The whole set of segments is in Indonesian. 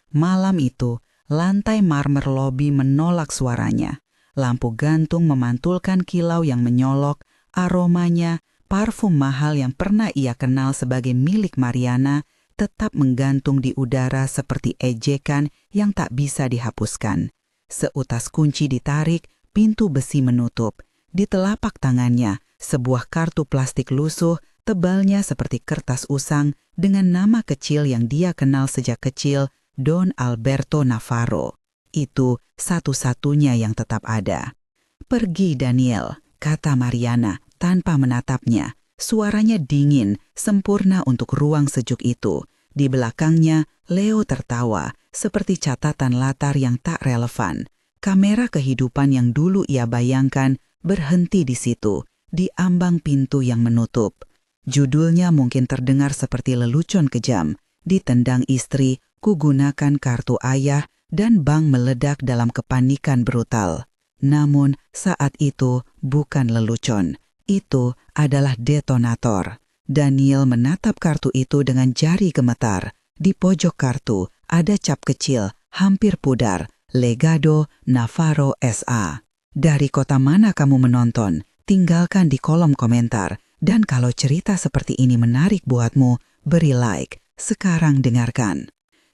Malam itu, lantai marmer lobi menolak suaranya. Lampu gantung memantulkan kilau yang menyolok, aromanya, parfum mahal yang pernah ia kenal sebagai milik Mariana, tetap menggantung di udara seperti ejekan yang tak bisa dihapuskan. Seutas kunci ditarik, pintu besi menutup. Di telapak tangannya, sebuah kartu plastik lusuh, tebalnya seperti kertas usang, dengan nama kecil yang dia kenal sejak kecil, Don Alberto Navarro. Itu satu-satunya yang tetap ada. "Pergi, Daniel," kata Mariana tanpa menatapnya. Suaranya dingin, sempurna untuk ruang sejuk itu. Di belakangnya, Leo tertawa, seperti catatan latar yang tak relevan. Kamera kehidupan yang dulu ia bayangkan berhenti di situ, di ambang pintu yang menutup. Judulnya mungkin terdengar seperti lelucon kejam. Ditendang istri, kugunakan kartu ayah, dan bank meledak dalam kepanikan brutal. Namun saat itu bukan lelucon. Itu adalah detonator. Daniel menatap kartu itu dengan jari gemetar. Di pojok kartu ada cap kecil, hampir pudar, Legado Navarro S.A. Dari kota mana kamu menonton? Tinggalkan di kolom komentar. Dan kalau cerita seperti ini menarik buatmu, beri like. Sekarang dengarkan.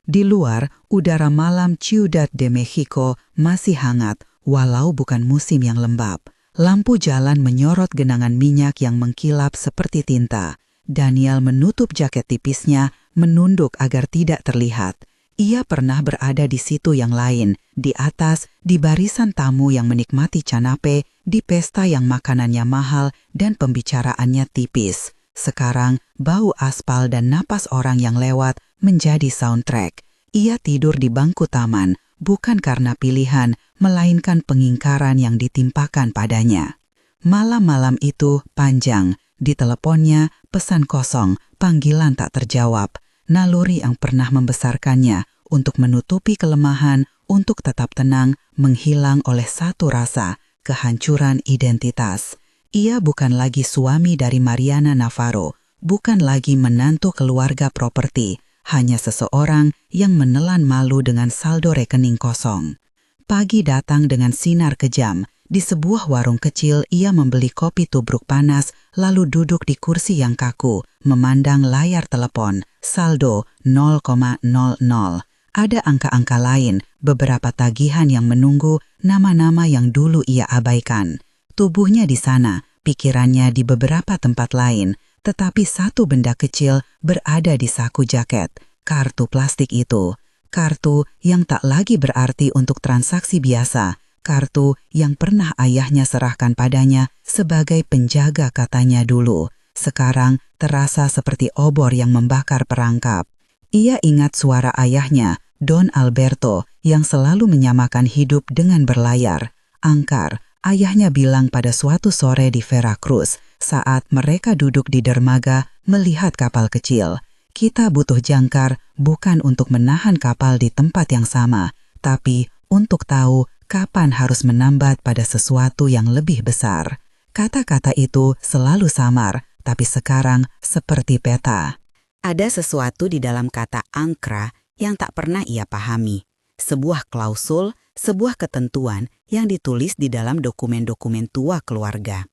Di luar, udara malam Ciudad de Mexico masih hangat, walau bukan musim yang lembab. Lampu jalan menyorot genangan minyak yang mengkilap seperti tinta. Daniel menutup jaket tipisnya, menunduk agar tidak terlihat. Ia pernah berada di situ yang lain, di atas, di barisan tamu yang menikmati canape, di pesta yang makanannya mahal dan pembicaraannya tipis. Sekarang, bau aspal dan napas orang yang lewat menjadi soundtrack. Ia tidur di bangku taman, bukan karena pilihan, melainkan pengingkaran yang ditimpakan padanya. Malam-malam itu panjang. Di teleponnya, pesan kosong, panggilan tak terjawab. Naluri yang pernah membesarkannya untuk menutupi kelemahan, untuk tetap tenang, menghilang oleh satu rasa, kehancuran identitas. Ia bukan lagi suami dari Mariana Navarro, bukan lagi menantu keluarga properti, hanya seseorang yang menelan malu dengan saldo rekening kosong. Pagi datang dengan sinar kejam. Di sebuah warung kecil, ia membeli kopi tubruk panas, lalu duduk di kursi yang kaku, memandang layar telepon. Saldo 0,00. Ada angka-angka lain, beberapa tagihan yang menunggu, nama-nama yang dulu ia abaikan. Tubuhnya di sana, pikirannya di beberapa tempat lain, tetapi satu benda kecil berada di saku jaket, kartu plastik itu. Kartu yang tak lagi berarti untuk transaksi biasa, kartu yang pernah ayahnya serahkan padanya sebagai penjaga katanya dulu. Sekarang terasa seperti obor yang membakar perangkap. Ia ingat suara ayahnya, Don Alberto, yang selalu menyamakan hidup dengan berlayar. Angkar, ayahnya bilang pada suatu sore di Veracruz, saat mereka duduk di dermaga melihat kapal kecil. Kita butuh jangkar bukan untuk menahan kapal di tempat yang sama, tapi untuk tahu kapan harus menambat pada sesuatu yang lebih besar. Kata-kata itu selalu samar, tapi sekarang seperti peta. Ada sesuatu di dalam kata angkra yang tak pernah ia pahami. Sebuah klausul, sebuah ketentuan yang ditulis di dalam dokumen-dokumen tua keluarga.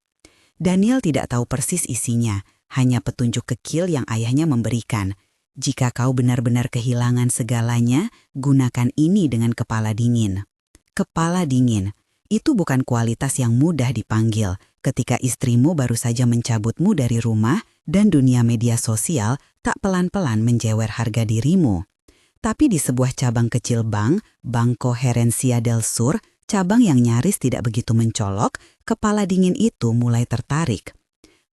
Daniel tidak tahu persis isinya, hanya petunjuk kecil yang ayahnya memberikan. Jika kau benar-benar kehilangan segalanya, gunakan ini dengan kepala dingin. Kepala dingin, itu bukan kualitas yang mudah dipanggil ketika istrimu baru saja mencabutmu dari rumah dan dunia media sosial tak pelan-pelan menjewer harga dirimu. Tapi di sebuah cabang kecil bank, Banco Herencia del Sur, cabang yang nyaris tidak begitu mencolok, kepala dingin itu mulai tertarik.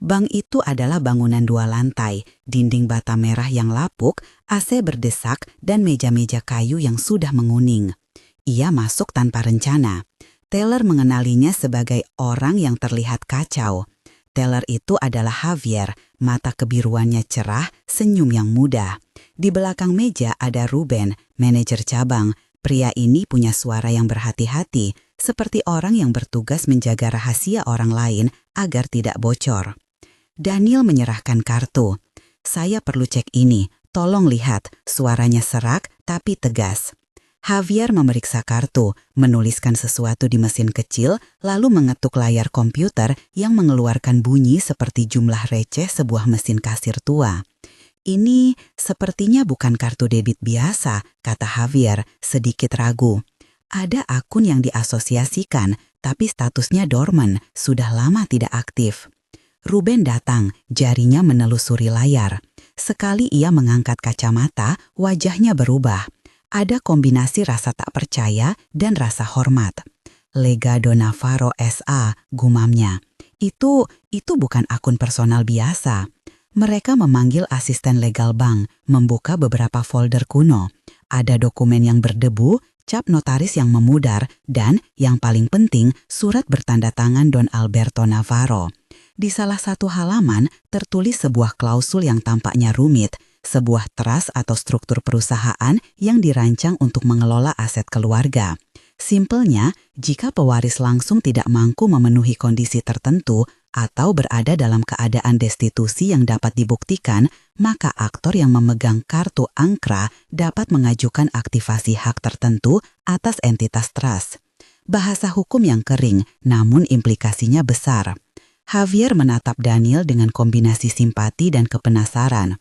Bank itu adalah bangunan 2 lantai, dinding bata merah yang lapuk, AC berdesak, dan meja-meja kayu yang sudah menguning. Ia masuk tanpa rencana. Teller mengenalinya sebagai orang yang terlihat kacau. Teller itu adalah Javier, mata kebiruannya cerah, senyum yang muda. Di belakang meja ada Ruben, manajer cabang. Pria ini punya suara yang berhati-hati, seperti orang yang bertugas menjaga rahasia orang lain agar tidak bocor. Daniel menyerahkan kartu. Saya perlu cek ini, tolong lihat, suaranya serak tapi tegas. Javier memeriksa kartu, menuliskan sesuatu di mesin kecil, lalu mengetuk layar komputer yang mengeluarkan bunyi seperti jumlah receh sebuah mesin kasir tua. Ini sepertinya bukan kartu debit biasa, kata Javier, sedikit ragu. Ada akun yang diasosiasikan, tapi statusnya dormant, sudah lama tidak aktif. Ruben datang, jarinya menelusuri layar. Sekali ia mengangkat kacamata, wajahnya berubah. Ada kombinasi rasa tak percaya dan rasa hormat. Legado Navarro S.A., gumamnya. Itu bukan akun personal biasa. Mereka memanggil asisten legal bank, membuka beberapa folder kuno. Ada dokumen yang berdebu, cap notaris yang memudar, dan yang paling penting, surat bertanda tangan Don Alberto Navarro. Di salah satu halaman tertulis sebuah klausul yang tampaknya rumit, sebuah trust atau struktur perusahaan yang dirancang untuk mengelola aset keluarga. Simpelnya, jika pewaris langsung tidak mampu memenuhi kondisi tertentu atau berada dalam keadaan destitusi yang dapat dibuktikan, maka aktor yang memegang kartu angkra dapat mengajukan aktivasi hak tertentu atas entitas trust. Bahasa hukum yang kering, namun implikasinya besar. Javier menatap Daniel dengan kombinasi simpati dan kepenasaran.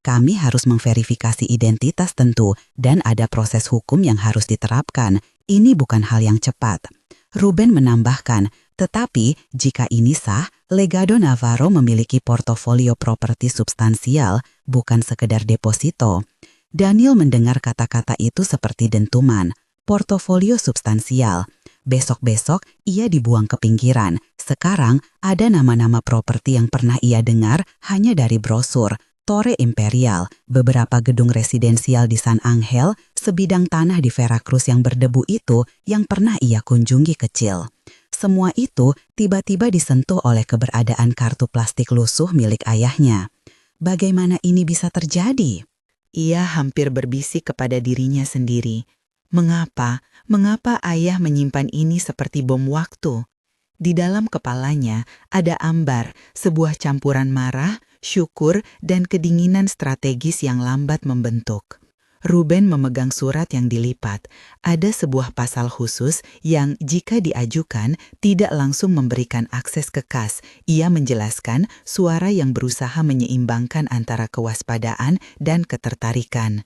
Kami harus memverifikasi identitas tentu dan ada proses hukum yang harus diterapkan. Ini bukan hal yang cepat. Ruben menambahkan, tetapi jika ini sah, Legado Navarro memiliki portofolio properti substansial, bukan sekedar deposito. Daniel mendengar kata-kata itu seperti dentuman. Portofolio substansial. Besok-besok ia dibuang ke pinggiran. Sekarang ada nama-nama properti yang pernah ia dengar hanya dari brosur. Torre Imperial, beberapa gedung residensial di San Angel, sebidang tanah di Veracruz yang berdebu itu yang pernah ia kunjungi kecil. Semua itu tiba-tiba disentuh oleh keberadaan kartu plastik lusuh milik ayahnya. Bagaimana ini bisa terjadi? Ia hampir berbisik kepada dirinya sendiri. Mengapa ayah menyimpan ini seperti bom waktu? Di dalam kepalanya ada ambar, sebuah campuran marah, syukur, dan kedinginan strategis yang lambat membentuk. Ruben memegang surat yang dilipat. Ada sebuah pasal khusus yang jika diajukan tidak langsung memberikan akses ke kas. Ia menjelaskan suara yang berusaha menyeimbangkan antara kewaspadaan dan ketertarikan.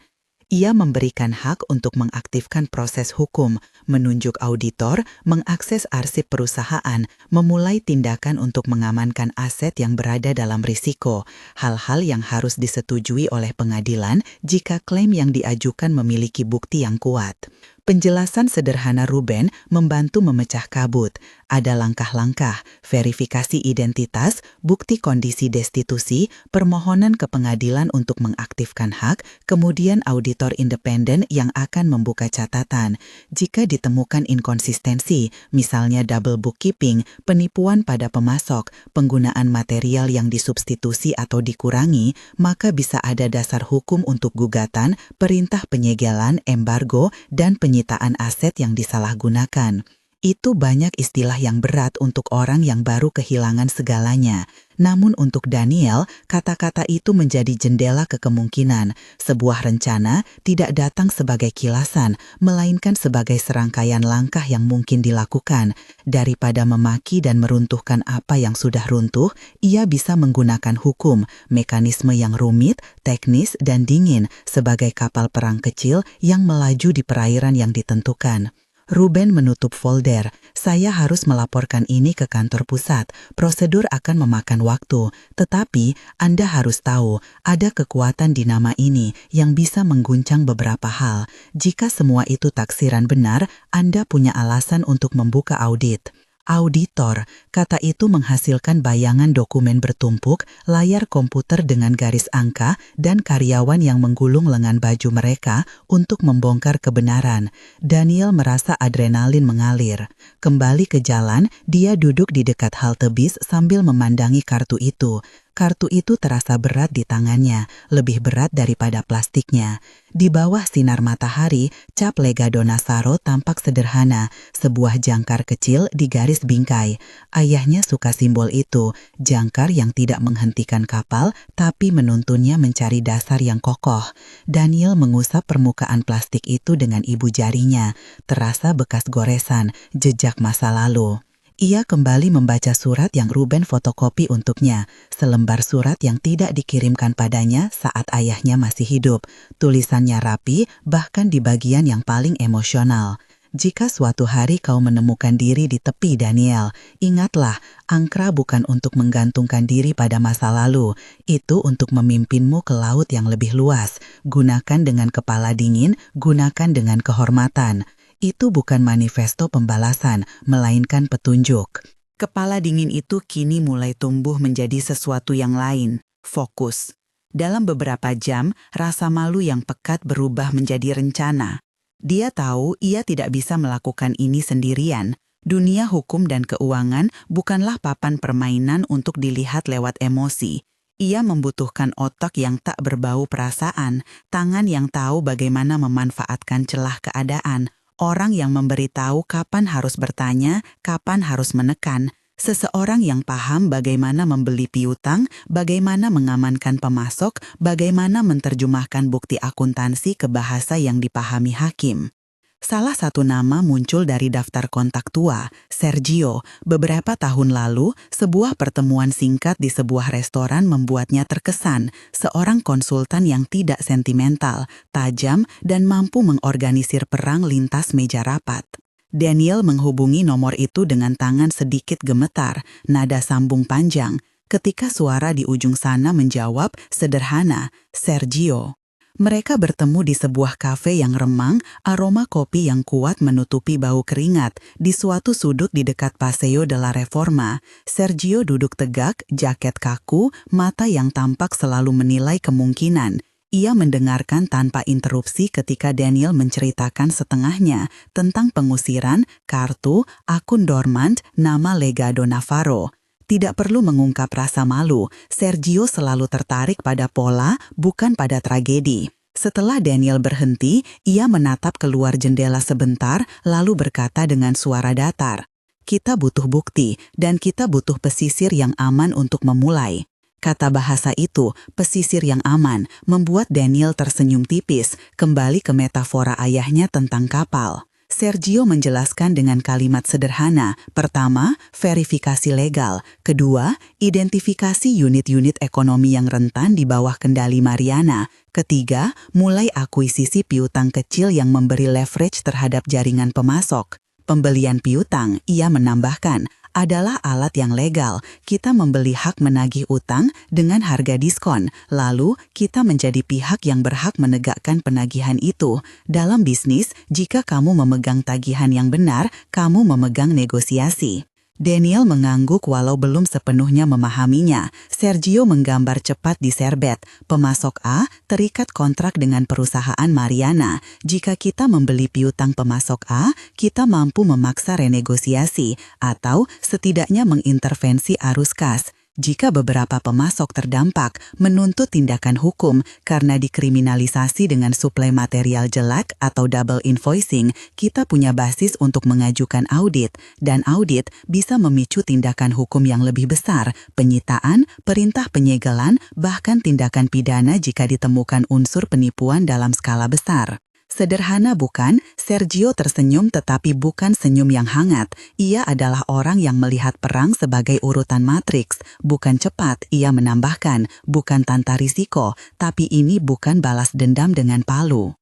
Ia memberikan hak untuk mengaktifkan proses hukum, menunjuk auditor, mengakses arsip perusahaan, memulai tindakan untuk mengamankan aset yang berada dalam risiko, hal-hal yang harus disetujui oleh pengadilan jika klaim yang diajukan memiliki bukti yang kuat. Penjelasan sederhana Ruben membantu memecah kabut. Ada langkah-langkah, verifikasi identitas, bukti kondisi destitusi, permohonan ke pengadilan untuk mengaktifkan hak, kemudian auditor independen yang akan membuka catatan. Jika ditemukan inkonsistensi, misalnya double bookkeeping, penipuan pada pemasok, penggunaan material yang disubstitusi atau dikurangi, maka bisa ada dasar hukum untuk gugatan, perintah penyegelan, embargo, dan penyitaan aset yang disalahgunakan. Itu banyak istilah yang berat untuk orang yang baru kehilangan segalanya. Namun untuk Daniel, kata-kata itu menjadi jendela ke kemungkinan. Sebuah rencana tidak datang sebagai kilasan, melainkan sebagai serangkaian langkah yang mungkin dilakukan. Daripada memaki dan meruntuhkan apa yang sudah runtuh, ia bisa menggunakan hukum, mekanisme yang rumit, teknis, dan dingin sebagai kapal perang kecil yang melaju di perairan yang ditentukan. Ruben menutup folder. Saya harus melaporkan ini ke kantor pusat. Prosedur akan memakan waktu. Tetapi Anda harus tahu, ada kekuatan di nama ini yang bisa mengguncang beberapa hal. Jika semua itu taksiran benar, Anda punya alasan untuk membuka audit. Auditor, kata itu menghasilkan bayangan dokumen bertumpuk, layar komputer dengan garis angka, dan karyawan yang menggulung lengan baju mereka untuk membongkar kebenaran. Daniel merasa adrenalin mengalir. Kembali ke jalan, dia duduk di dekat halte bis sambil memandangi kartu itu. Kartu itu terasa berat di tangannya, lebih berat daripada plastiknya. Di bawah sinar matahari, cap Legado Nazaro tampak sederhana, sebuah jangkar kecil di garis bingkai. Ayahnya suka simbol itu, jangkar yang tidak menghentikan kapal, tapi menuntunnya mencari dasar yang kokoh. Daniel mengusap permukaan plastik itu dengan ibu jarinya, terasa bekas goresan, jejak masa lalu. Ia kembali membaca surat yang Ruben fotokopi untuknya, selembar surat yang tidak dikirimkan padanya saat ayahnya masih hidup. Tulisannya rapi, bahkan di bagian yang paling emosional. Jika suatu hari kau menemukan diri di tepi, Daniel, ingatlah, angkra bukan untuk menggantungkan diri pada masa lalu, itu untuk memimpinmu ke laut yang lebih luas. Gunakan dengan kepala dingin, gunakan dengan kehormatan. Itu bukan manifesto pembalasan, melainkan petunjuk. Kepala dingin itu kini mulai tumbuh menjadi sesuatu yang lain, fokus. Dalam beberapa jam, rasa malu yang pekat berubah menjadi rencana. Dia tahu ia tidak bisa melakukan ini sendirian. Dunia hukum dan keuangan bukanlah papan permainan untuk dilihat lewat emosi. Ia membutuhkan otak yang tak berbau perasaan, tangan yang tahu bagaimana memanfaatkan celah keadaan, orang yang memberitahu kapan harus bertanya, kapan harus menekan, seseorang yang paham bagaimana membeli piutang, bagaimana mengamankan pemasok, bagaimana menerjemahkan bukti akuntansi ke bahasa yang dipahami hakim. Salah satu nama muncul dari daftar kontak tua, Sergio. Beberapa tahun lalu, sebuah pertemuan singkat di sebuah restoran membuatnya terkesan, seorang konsultan yang tidak sentimental, tajam, dan mampu mengorganisir perang lintas meja rapat. Daniel menghubungi nomor itu dengan tangan sedikit gemetar, nada sambung panjang. Ketika suara di ujung sana menjawab, sederhana, Sergio. Mereka bertemu di sebuah kafe yang remang, aroma kopi yang kuat menutupi bau keringat. Di suatu sudut di dekat Paseo de la Reforma, Sergio duduk tegak, jaket kaku, mata yang tampak selalu menilai kemungkinan. Ia mendengarkan tanpa interupsi ketika Daniel menceritakan setengahnya tentang pengusiran, kartu, akun dormant, nama Legado Nazaro. Tidak perlu mengungkap rasa malu, Sergio selalu tertarik pada pola, bukan pada tragedi. Setelah Daniel berhenti, ia menatap keluar jendela sebentar, lalu berkata dengan suara datar, "Kita butuh bukti, dan kita butuh pesisir yang aman untuk memulai." Kata bahasa itu, pesisir yang aman, membuat Daniel tersenyum tipis, kembali ke metafora ayahnya tentang kapal. Sergio menjelaskan dengan kalimat sederhana. Pertama, verifikasi legal. Kedua, identifikasi unit-unit ekonomi yang rentan di bawah kendali Mariana. Ketiga, mulai akuisisi piutang kecil yang memberi leverage terhadap jaringan pemasok. Pembelian piutang, ia menambahkan, adalah alat yang legal. Kita membeli hak menagih utang dengan harga diskon. Lalu, kita menjadi pihak yang berhak menegakkan penagihan itu. Dalam bisnis, jika kamu memegang tagihan yang benar, kamu memegang negosiasi. Daniel mengangguk walau belum sepenuhnya memahaminya. Sergio menggambar cepat di serbet. Pemasok A terikat kontrak dengan perusahaan Mariana. Jika kita membeli piutang pemasok A, kita mampu memaksa renegosiasi atau setidaknya mengintervensi arus kas. Jika beberapa pemasok terdampak, menuntut tindakan hukum karena dikriminalisasi dengan suplai material jelek atau double invoicing, kita punya basis untuk mengajukan audit, dan audit bisa memicu tindakan hukum yang lebih besar, penyitaan, perintah penyegelan, bahkan tindakan pidana jika ditemukan unsur penipuan dalam skala besar. Sederhana bukan? Sergio tersenyum tetapi bukan senyum yang hangat. Ia adalah orang yang melihat perang sebagai urutan matriks. Bukan cepat, ia menambahkan, bukan tanpa risiko, tapi ini bukan balas dendam dengan palu.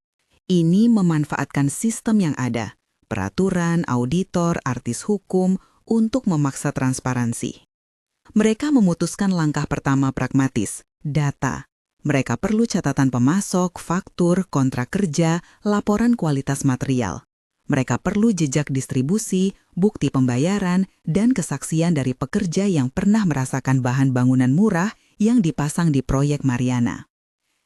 Ini memanfaatkan sistem yang ada, peraturan, auditor, artis hukum, untuk memaksa transparansi. Mereka memutuskan langkah pertama pragmatis, data. Mereka perlu catatan pemasok, faktur, kontrak kerja, laporan kualitas material. Mereka perlu jejak distribusi, bukti pembayaran, dan kesaksian dari pekerja yang pernah merasakan bahan bangunan murah yang dipasang di proyek Mariana.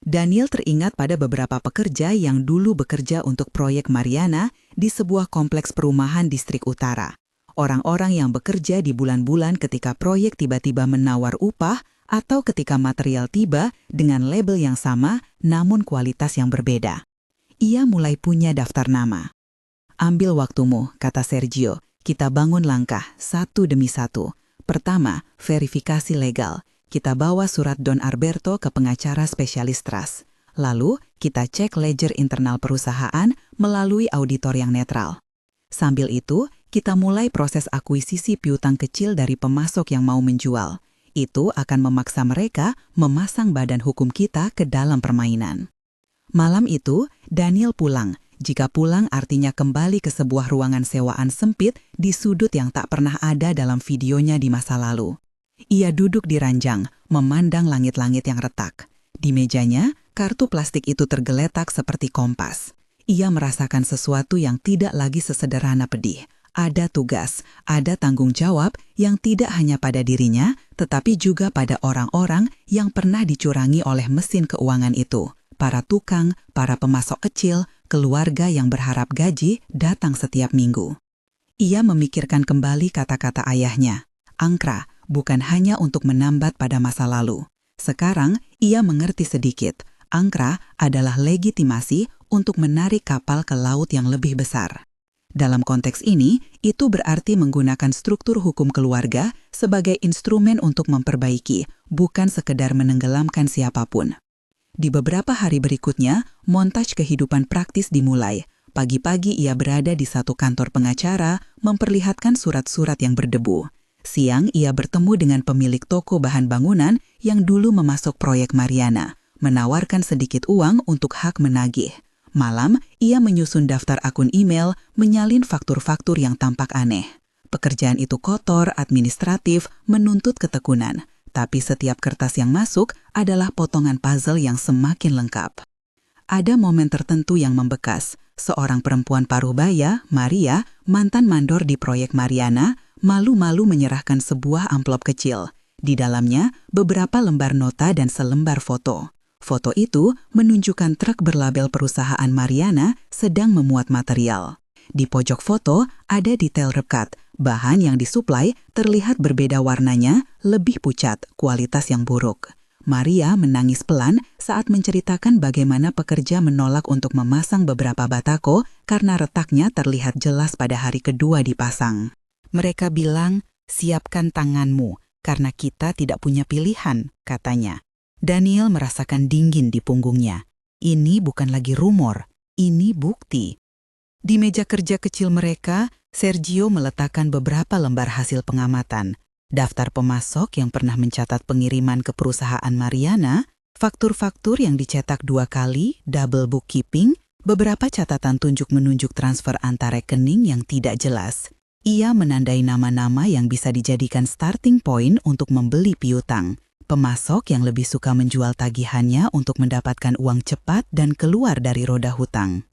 Daniel teringat pada beberapa pekerja yang dulu bekerja untuk proyek Mariana di sebuah kompleks perumahan distrik utara. Orang-orang yang bekerja di bulan-bulan ketika proyek tiba-tiba menawar upah atau ketika material tiba dengan label yang sama namun kualitas yang berbeda. Ia mulai punya daftar nama. "Ambil waktumu," kata Sergio. "Kita bangun langkah satu demi satu. Pertama, verifikasi legal. Kita bawa surat Don Alberto ke pengacara spesialis trust. Lalu, kita cek ledger internal perusahaan melalui auditor yang netral. Sambil itu, kita mulai proses akuisisi piutang kecil dari pemasok yang mau menjual. Itu akan memaksa mereka memasang badan hukum kita ke dalam permainan." Malam itu, Daniel pulang. Jika pulang artinya kembali ke sebuah ruangan sewaan sempit di sudut yang tak pernah ada dalam videonya di masa lalu. Ia duduk di ranjang, memandang langit-langit yang retak. Di mejanya, kartu plastik itu tergeletak seperti kompas. Ia merasakan sesuatu yang tidak lagi sesederhana pedih. Ada tugas, ada tanggung jawab yang tidak hanya pada dirinya, tetapi juga pada orang-orang yang pernah dicurangi oleh mesin keuangan itu. Para tukang, para pemasok kecil, keluarga yang berharap gaji datang setiap minggu. Ia memikirkan kembali kata-kata ayahnya. Angkra bukan hanya untuk menambat pada masa lalu. Sekarang, ia mengerti sedikit. Angkra adalah legitimasi untuk menarik kapal ke laut yang lebih besar. Dalam konteks ini, itu berarti menggunakan struktur hukum keluarga sebagai instrumen untuk memperbaiki, bukan sekedar menenggelamkan siapapun. Di beberapa hari berikutnya, montaj kehidupan praktis dimulai. Pagi-pagi ia berada di satu kantor pengacara, memperlihatkan surat-surat yang berdebu. Siang ia bertemu dengan pemilik toko bahan bangunan yang dulu memasok proyek Mariana, menawarkan sedikit uang untuk hak menagih. Malam, ia menyusun daftar akun email, menyalin faktur-faktur yang tampak aneh. Pekerjaan itu kotor, administratif, menuntut ketekunan. Tapi setiap kertas yang masuk adalah potongan puzzle yang semakin lengkap. Ada momen tertentu yang membekas. Seorang perempuan paruh baya, Maria, mantan mandor di proyek Mariana, malu-malu menyerahkan sebuah amplop kecil. Di dalamnya, beberapa lembar nota dan selembar foto. Foto itu menunjukkan truk berlabel perusahaan Mariana sedang memuat material. Di pojok foto ada detail rekat. Bahan yang disuplai terlihat berbeda warnanya, lebih pucat, kualitas yang buruk. Maria menangis pelan saat menceritakan bagaimana pekerja menolak untuk memasang beberapa batako karena retaknya terlihat jelas pada hari kedua dipasang. Mereka bilang, "Siapkan tanganmu, karena kita tidak punya pilihan," katanya. Daniel merasakan dingin di punggungnya. Ini bukan lagi rumor, ini bukti. Di meja kerja kecil mereka, Sergio meletakkan beberapa lembar hasil pengamatan, daftar pemasok yang pernah mencatat pengiriman ke perusahaan Mariana, faktur-faktur yang dicetak 2 kali, double bookkeeping, beberapa catatan tunjuk-menunjuk transfer antar rekening yang tidak jelas. Ia menandai nama-nama yang bisa dijadikan starting point untuk membeli piutang. Pemasok yang lebih suka menjual tagihannya untuk mendapatkan uang cepat dan keluar dari roda hutang.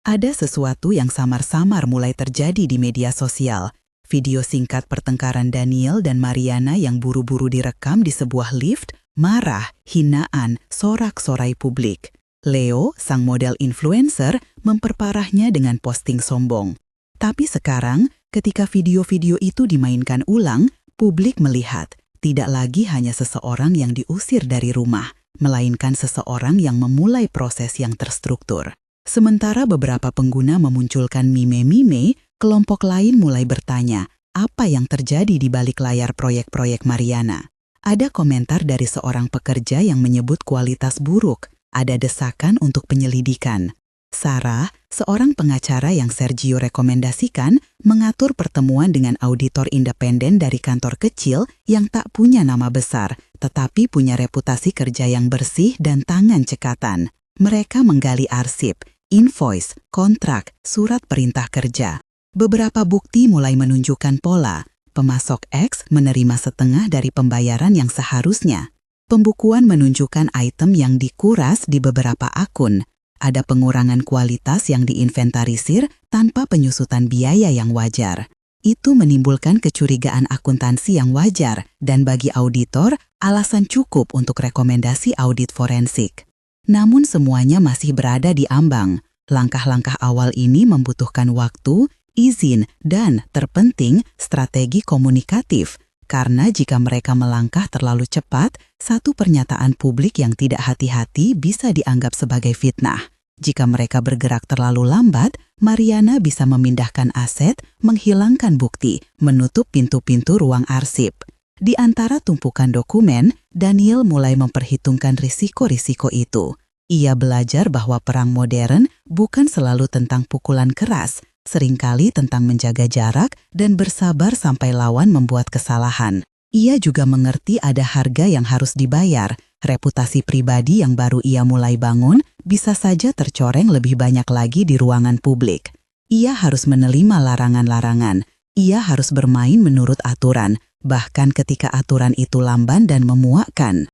Ada sesuatu yang samar-samar mulai terjadi di media sosial. Video singkat pertengkaran Daniel dan Mariana yang buru-buru direkam di sebuah lift, marah, hinaan, sorak-sorai publik. Leo, sang model influencer, memperparahnya dengan posting sombong. Tapi sekarang, ketika video-video itu dimainkan ulang, publik melihat tidak lagi hanya seseorang yang diusir dari rumah, melainkan seseorang yang memulai proses yang terstruktur. Sementara beberapa pengguna memunculkan meme-meme, kelompok lain mulai bertanya, apa yang terjadi di balik layar proyek-proyek Mariana? Ada komentar dari seorang pekerja yang menyebut kualitas buruk, ada desakan untuk penyelidikan. Sarah, seorang pengacara yang Sergio rekomendasikan, mengatur pertemuan dengan auditor independen dari kantor kecil yang tak punya nama besar, tetapi punya reputasi kerja yang bersih dan tangan cekatan. Mereka menggali arsip, invoice, kontrak, surat perintah kerja. Beberapa bukti mulai menunjukkan pola. Pemasok X menerima setengah dari pembayaran yang seharusnya. Pembukuan menunjukkan item yang dikuras di beberapa akun. Ada pengurangan kualitas yang diinventarisir tanpa penyusutan biaya yang wajar. Itu menimbulkan kecurigaan akuntansi yang wajar dan bagi auditor alasan cukup untuk rekomendasi audit forensik. Namun semuanya masih berada di ambang. Langkah-langkah awal ini membutuhkan waktu, izin, dan terpenting strategi komunikatif. Karena jika mereka melangkah terlalu cepat, satu pernyataan publik yang tidak hati-hati bisa dianggap sebagai fitnah. Jika mereka bergerak terlalu lambat, Mariana bisa memindahkan aset, menghilangkan bukti, menutup pintu-pintu ruang arsip. Di antara tumpukan dokumen, Daniel mulai memperhitungkan risiko-risiko itu. Ia belajar bahwa perang modern bukan selalu tentang pukulan keras, seringkali tentang menjaga jarak dan bersabar sampai lawan membuat kesalahan. Ia juga mengerti ada harga yang harus dibayar. Reputasi pribadi yang baru ia mulai bangun bisa saja tercoreng lebih banyak lagi di ruangan publik. Ia harus menerima larangan-larangan. Ia harus bermain menurut aturan, bahkan ketika aturan itu lamban dan memuakkan.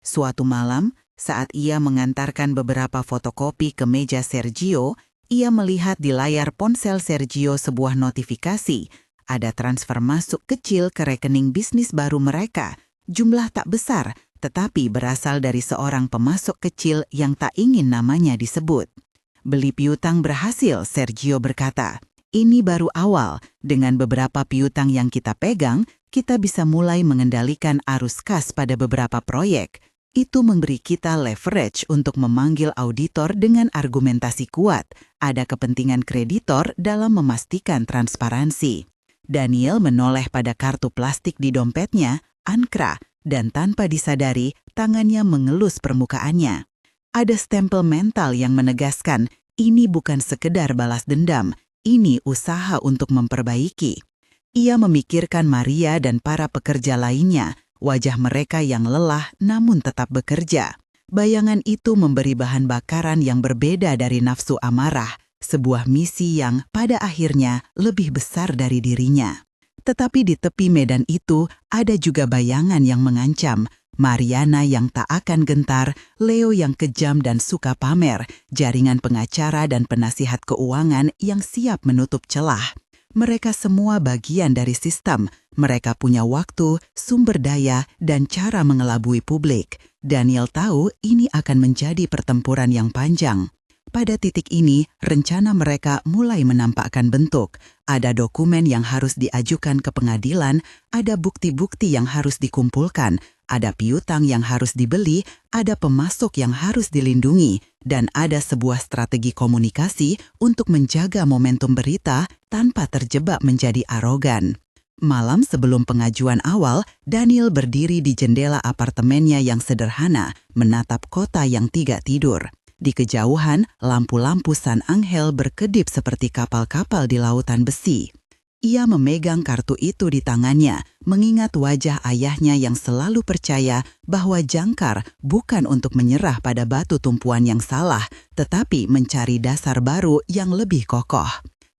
Suatu malam, saat ia mengantarkan beberapa fotokopi ke meja Sergio, ia melihat di layar ponsel Sergio sebuah notifikasi. Ada transfer masuk kecil ke rekening bisnis baru mereka. Jumlah tak besar, tetapi berasal dari seorang pemasok kecil yang tak ingin namanya disebut. Beli piutang berhasil, Sergio berkata. Ini baru awal. Dengan beberapa piutang yang kita pegang, kita bisa mulai mengendalikan arus kas pada beberapa proyek. Itu memberi kita leverage untuk memanggil auditor dengan argumentasi kuat. Ada kepentingan kreditor dalam memastikan transparansi. Daniel menoleh pada kartu plastik di dompetnya, Ankra, dan tanpa disadari, tangannya mengelus permukaannya. Ada stempel mental yang menegaskan, ini bukan sekedar balas dendam, ini usaha untuk memperbaiki. Ia memikirkan Maria dan para pekerja lainnya, wajah mereka yang lelah namun tetap bekerja. Bayangan itu memberi bahan bakaran yang berbeda dari nafsu amarah, sebuah misi yang pada akhirnya lebih besar dari dirinya. Tetapi di tepi medan itu ada juga bayangan yang mengancam. Mariana yang tak akan gentar, Leo yang kejam dan suka pamer, jaringan pengacara dan penasihat keuangan yang siap menutup celah. Mereka semua bagian dari sistem. Mereka punya waktu, sumber daya, dan cara mengelabui publik. Daniel tahu ini akan menjadi pertempuran yang panjang. Pada titik ini, rencana mereka mulai menampakkan bentuk. Ada dokumen yang harus diajukan ke pengadilan, ada bukti-bukti yang harus dikumpulkan, ada piutang yang harus dibeli, ada pemasok yang harus dilindungi, dan ada sebuah strategi komunikasi untuk menjaga momentum berita tanpa terjebak menjadi arogan. Malam sebelum pengajuan awal, Daniel berdiri di jendela apartemennya yang sederhana, menatap kota yang tidak tidur. Di kejauhan, lampu-lampu San Angel berkedip seperti kapal-kapal di lautan besi. Ia memegang kartu itu di tangannya, mengingat wajah ayahnya yang selalu percaya bahwa jangkar bukan untuk menyerah pada batu tumpuan yang salah, tetapi mencari dasar baru yang lebih kokoh.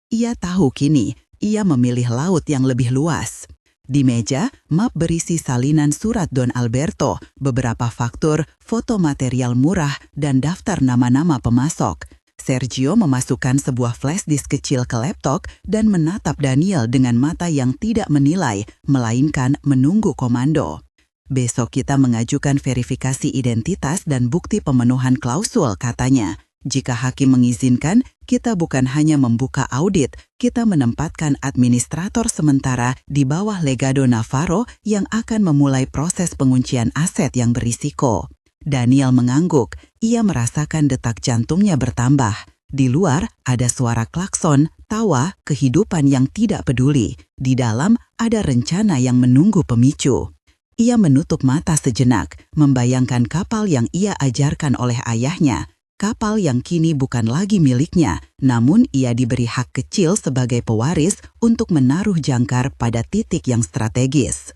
Ia tahu kini, ia memilih laut yang lebih luas. Di meja, map berisi salinan surat Don Alberto, beberapa faktur, foto material murah, dan daftar nama-nama pemasok. Sergio memasukkan sebuah flash disk kecil ke laptop dan menatap Daniel dengan mata yang tidak menilai, melainkan menunggu komando. Besok kita mengajukan verifikasi identitas dan bukti pemenuhan klausul, katanya. Jika hakim mengizinkan, kita bukan hanya membuka audit, kita menempatkan administrator sementara di bawah Legado Navarro yang akan memulai proses penguncian aset yang berisiko. Daniel mengangguk, ia merasakan detak jantungnya bertambah. Di luar ada suara klakson, tawa, kehidupan yang tidak peduli. Di dalam ada rencana yang menunggu pemicu. Ia menutup mata sejenak, membayangkan kapal yang ia ajarkan oleh ayahnya. Kapal yang kini bukan lagi miliknya, namun ia diberi hak kecil sebagai pewaris untuk menaruh jangkar pada titik yang strategis.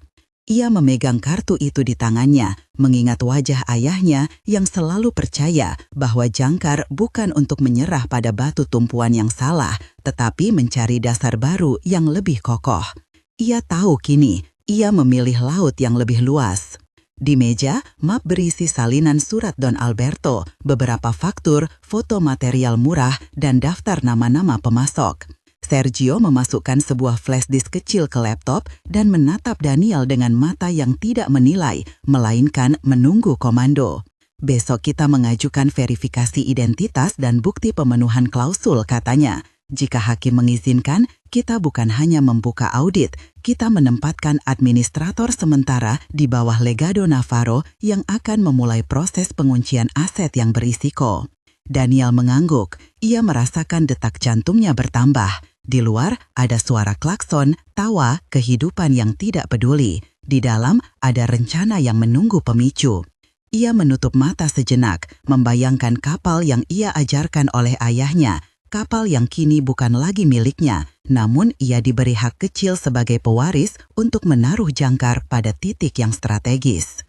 Ia memegang kartu itu di tangannya, mengingat wajah ayahnya yang selalu percaya bahwa jangkar bukan untuk menyerah pada batu tumpuan yang salah, tetapi mencari dasar baru yang lebih kokoh. Ia tahu kini, ia memilih laut yang lebih luas. Di meja, map berisi salinan surat Don Alberto, beberapa faktur, foto material murah, dan daftar nama-nama pemasok. Sergio memasukkan sebuah flash disk kecil ke laptop dan menatap Daniel dengan mata yang tidak menilai, melainkan menunggu komando. Besok kita mengajukan verifikasi identitas dan bukti pemenuhan klausul, katanya. Jika hakim mengizinkan, Kita bukan hanya membuka audit, kita menempatkan administrator sementara di bawah Legado Navarro yang akan memulai proses penguncian aset yang berisiko. Daniel mengangguk, ia merasakan detak jantungnya bertambah. Di luar ada suara klakson, tawa, kehidupan yang tidak peduli. Di dalam ada rencana yang menunggu pemicu. Ia menutup mata sejenak, membayangkan kapal yang ia ajarkan oleh ayahnya, kapal yang kini bukan lagi miliknya, namun ia diberi hak kecil sebagai pewaris untuk menaruh jangkar pada titik yang strategis.